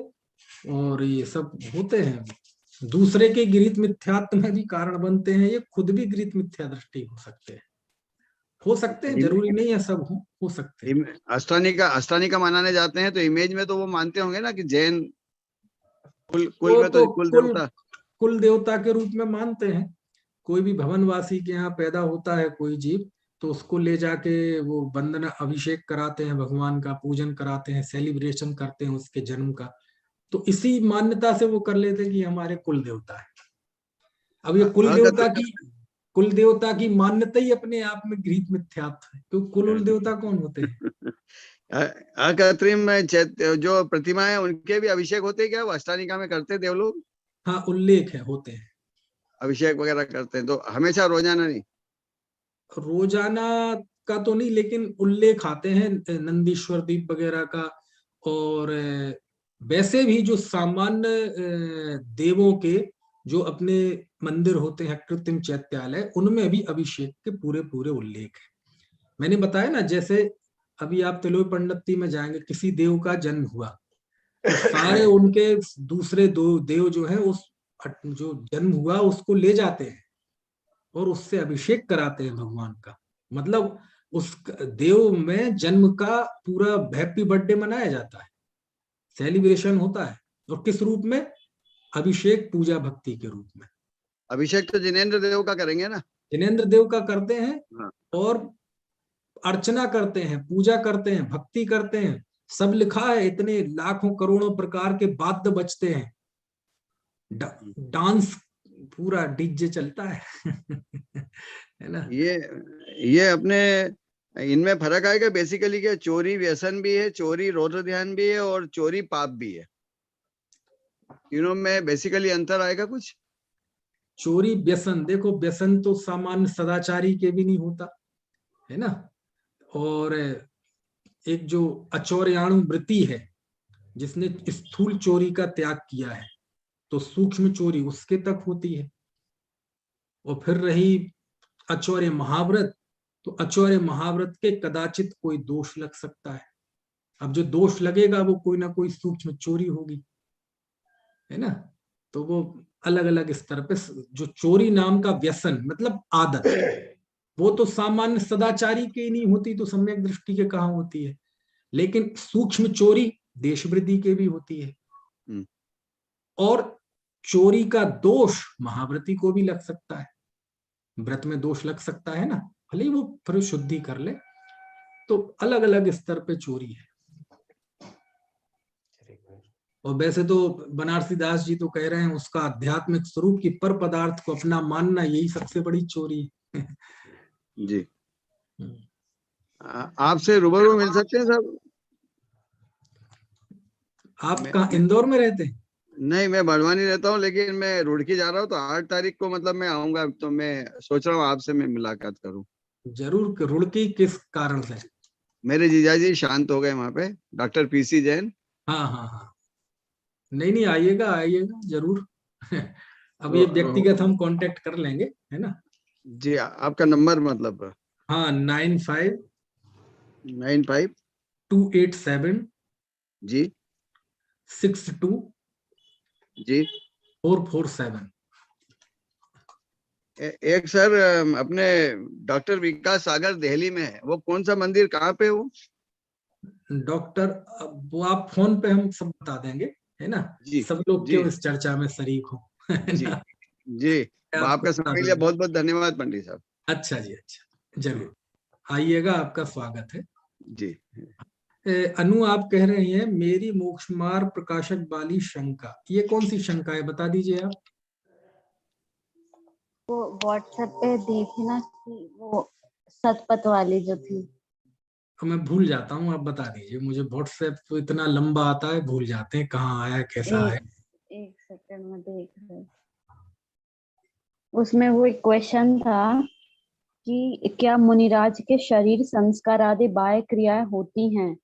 और ये सब होते हैं। दूसरे के गृहीत मिथ्यात्व में भी कारण बनते हैं, ये खुद भी गृहीत मिथ्या दृष्टि हो सकते हैं, जरूरी नहीं है सब हो सकते हैं। अष्टानी का मनाने जाते हैं तो इमेज में तो वो मानते होंगे ना कि जैन कुल, कुल वो में तो तो कुल कुल देवता। कुल देवता के रूप में मानते हैं। कोई भी भवनवासी के यहाँ पैदा होता है कोई जीव, तो उसको ले जाके वो वंदना अभिषेक कराते हैं, भगवान का पूजन कराते हैं, सेलिब्रेशन करते हैं उसके जन्म का। तो इसी मान्यता से वो कर लेते हैं कि हमारे कुल देवता है। अब ये हाँ कुल देवता की मान्यता ही अपने आप में गृहीत मिथ्यात्व है, क्योंकि कुल देवता कौन होते हैं? अकृत्रिम जो प्रतिमा है उनके भी अभिषेक होते हैं क्या? वो अष्टानिका में करते देव लोग हाँ, उल्लेख है, होते हैं। अभिषेक वगैरह करते हैं, तो हमेशा रोजाना नहीं? रोजाना का तो नहीं, लेकिन उल्लेख आते हैं नंदीश्वर दीप वगैरह का। और वैसे भी जो सामान्य देवों के जो अपने मंदिर होते हैं कृत्रिम चैत्यालय, उनमें भी अभिषेक के पूरे पूरे उल्लेख है। मैंने बताया ना, जैसे अभी आप तिलोई पंडिती में जाएंगे, किसी देव का जन्म हुआ तो सारे उनके दूसरे दो देव जो है उस जो जन्म हुआ उसको ले जाते हैं और उससे अभिषेक कराते हैं भगवान का। मतलब उस देव में जन्म का पूरा हैप्पी बर्थडे मनाया जाता है, सेलिब्रेशन होता है। और किस रूप में? अभिषेक पूजा भक्ति के रूप में। अभिषेक तो जिनेंद्र देव का करेंगे ना? जिनेंद्र देव का करते हैं, हाँ। और अर्चना करते हैं, पूजा करते हैं, भक्ति करते हैं। सब लिखा है, इतने लाखों करोड़ों प्रकार के वाद्य बजते हैं, डांस पूरा डीजे चलता है। है ना? ये अपने इनमें फर्क आएगा बेसिकली, क्या चोरी व्यसन भी है, चोरी रौद्र ध्यान भी है, और चोरी पाप भी है, तीनों में बेसिकली अंतर आएगा कुछ? चोरी व्यसन, देखो व्यसन तो सामान्य सदाचारी के भी नहीं होता, है ना? और एक जो अचौर्याणु वृत्ति है, जिसने स्थूल चोरी का त्याग किया है, तो सूक्ष्म चोरी उसके तक होती है। और फिर रही अचौर्य महाव्रत, तो अचौर्य महाव्रत के कदाचित कोई दोष लग सकता है। अब जो दोष लगेगा वो कोई ना कोई सूक्ष्म चोरी होगी, है ना? तो वो अलग अलग स्तर पे, जो चोरी नाम का व्यसन मतलब आदत, वो तो सामान्य सदाचारी के ही नहीं होती, तो सम्यक दृष्टि के कहाँ होती है। लेकिन सूक्ष्म चोरी देशवृद्धि के भी होती है। और चोरी का दोष महाव्रती को भी लग सकता है, व्रत में दोष लग सकता है ना, भले ही वो फिर शुद्धि कर ले। तो अलग अलग स्तर पे चोरी है। और वैसे तो बनारसी दास जी तो कह रहे हैं उसका आध्यात्मिक स्वरूप की पर पदार्थ को अपना मानना, यही सबसे बड़ी चोरी है। जी। आपसे रूबरू मिल सकते हैं सर? आप कहाँ, इंदौर में रहते हैं? नहीं, मैं बड़वानी रहता हूँ, लेकिन मैं रुड़की जा रहा हूँ, तो 8 तारीख को मतलब मैं आऊंगा, तो मैं सोच रहा हूँ आपसे मैं मुलाकात करूँ। जरूर। रुड़की किस कारण से? मेरे जीजाजी शांत हो गए वहां पे, डॉक्टर पीसी जैन। हाँ हाँ हाँ, नहीं नहीं, आइएगा आइएगा जरूर। अब ये तो व्यक्तिगत हम कांटेक्ट कर लेंगे, है ना? जी, आपका नंबर मतलब? हाँ, 95। 95 जी 287 जी। 62 447। एक सर, अपने डॉक्टर विकास सागर दिल्ली में है, वो कौन सा मंदिर, कहाँ पे है वो? डॉक्टर, वो आप फोन पे हम सब बता देंगे, है ना? जी सब लोग जी क्यों इस चर्चा में शरीक हो, है जी ना? जी। आपको आपका बता समय के लिए देंगे। बहुत बहुत धन्यवाद पंडित साहब। अच्छा जी, अच्छा, जरूर आइएगा, आपका स्वागत है। जी अनु, आप कह रहे हैं मेरी मोक्ष मार्ग प्रकाशक वाली शंका, ये कौन सी शंका है, बता दीजिए आप। वो व्हाट्सएप पे दी थी ना कि वो सतपथ वाली जो थी। तो मैं भूल जाता हूँ, आप बता दीजिए मुझे। व्हाट्सएप तो इतना लंबा आता है, भूल जाते हैं कहाँ आया है, कैसा है। एक सेकंड में देख रहे। उसमें वो एक क्वेश्चन था कि क्या मुनिराज के शरीर संस्कार आदि बाह्य क्रियाएं होती हैं।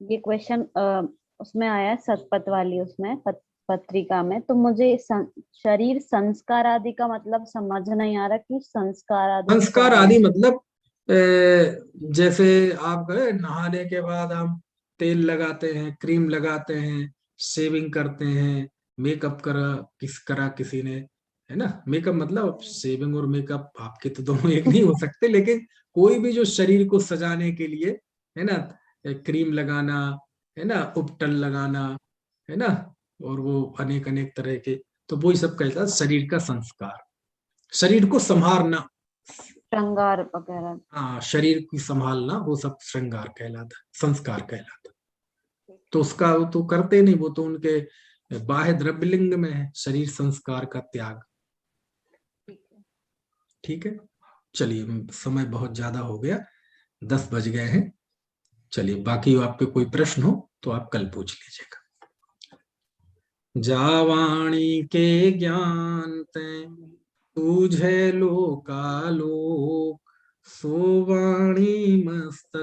ये क्वेश्चन उसमें आया सतपथ वाली उसमें पत्रिका में। तो मुझे शरीर संस्कार आदि का मतलब समझ नहीं आ रहा कि संस्कार आदि क्या संस्कार है। आदि मतलब जैसे आप गए नहाने के बाद हम तेल लगाते हैं, क्रीम लगाते हैं, शेविंग करते हैं, मेकअप करा किसी ने, है ना? मेकअप मतलब शेविंग और मेकअप आपके तो दोनों एक नहीं हो सकते, लेकिन कोई भी जो शरीर को सजाने के लिए, है ना, क्रीम लगाना, है ना, उपटल लगाना, है ना, और वो अनेक अनेक तरह के, तो वही सब कहता है शरीर का संस्कार। शरीर को संभालना, श्रृंगार वगैरह। हाँ, शरीर की संभालना, वो सब श्रृंगार कहलाता, संस्कार कहलाता। तो उसका वो तो करते नहीं, वो तो उनके बाह्य द्रव्यलिंग में है शरीर संस्कार का त्याग। ठीक है, चलिए समय बहुत ज्यादा हो गया, 10 बज गए हैं। चलिए, बाकी आपके कोई प्रश्न हो तो आप कल पूछ लीजिएगा। जावाणी के ज्ञान ते तुझे लोकालोक, सो वाणी मस्तक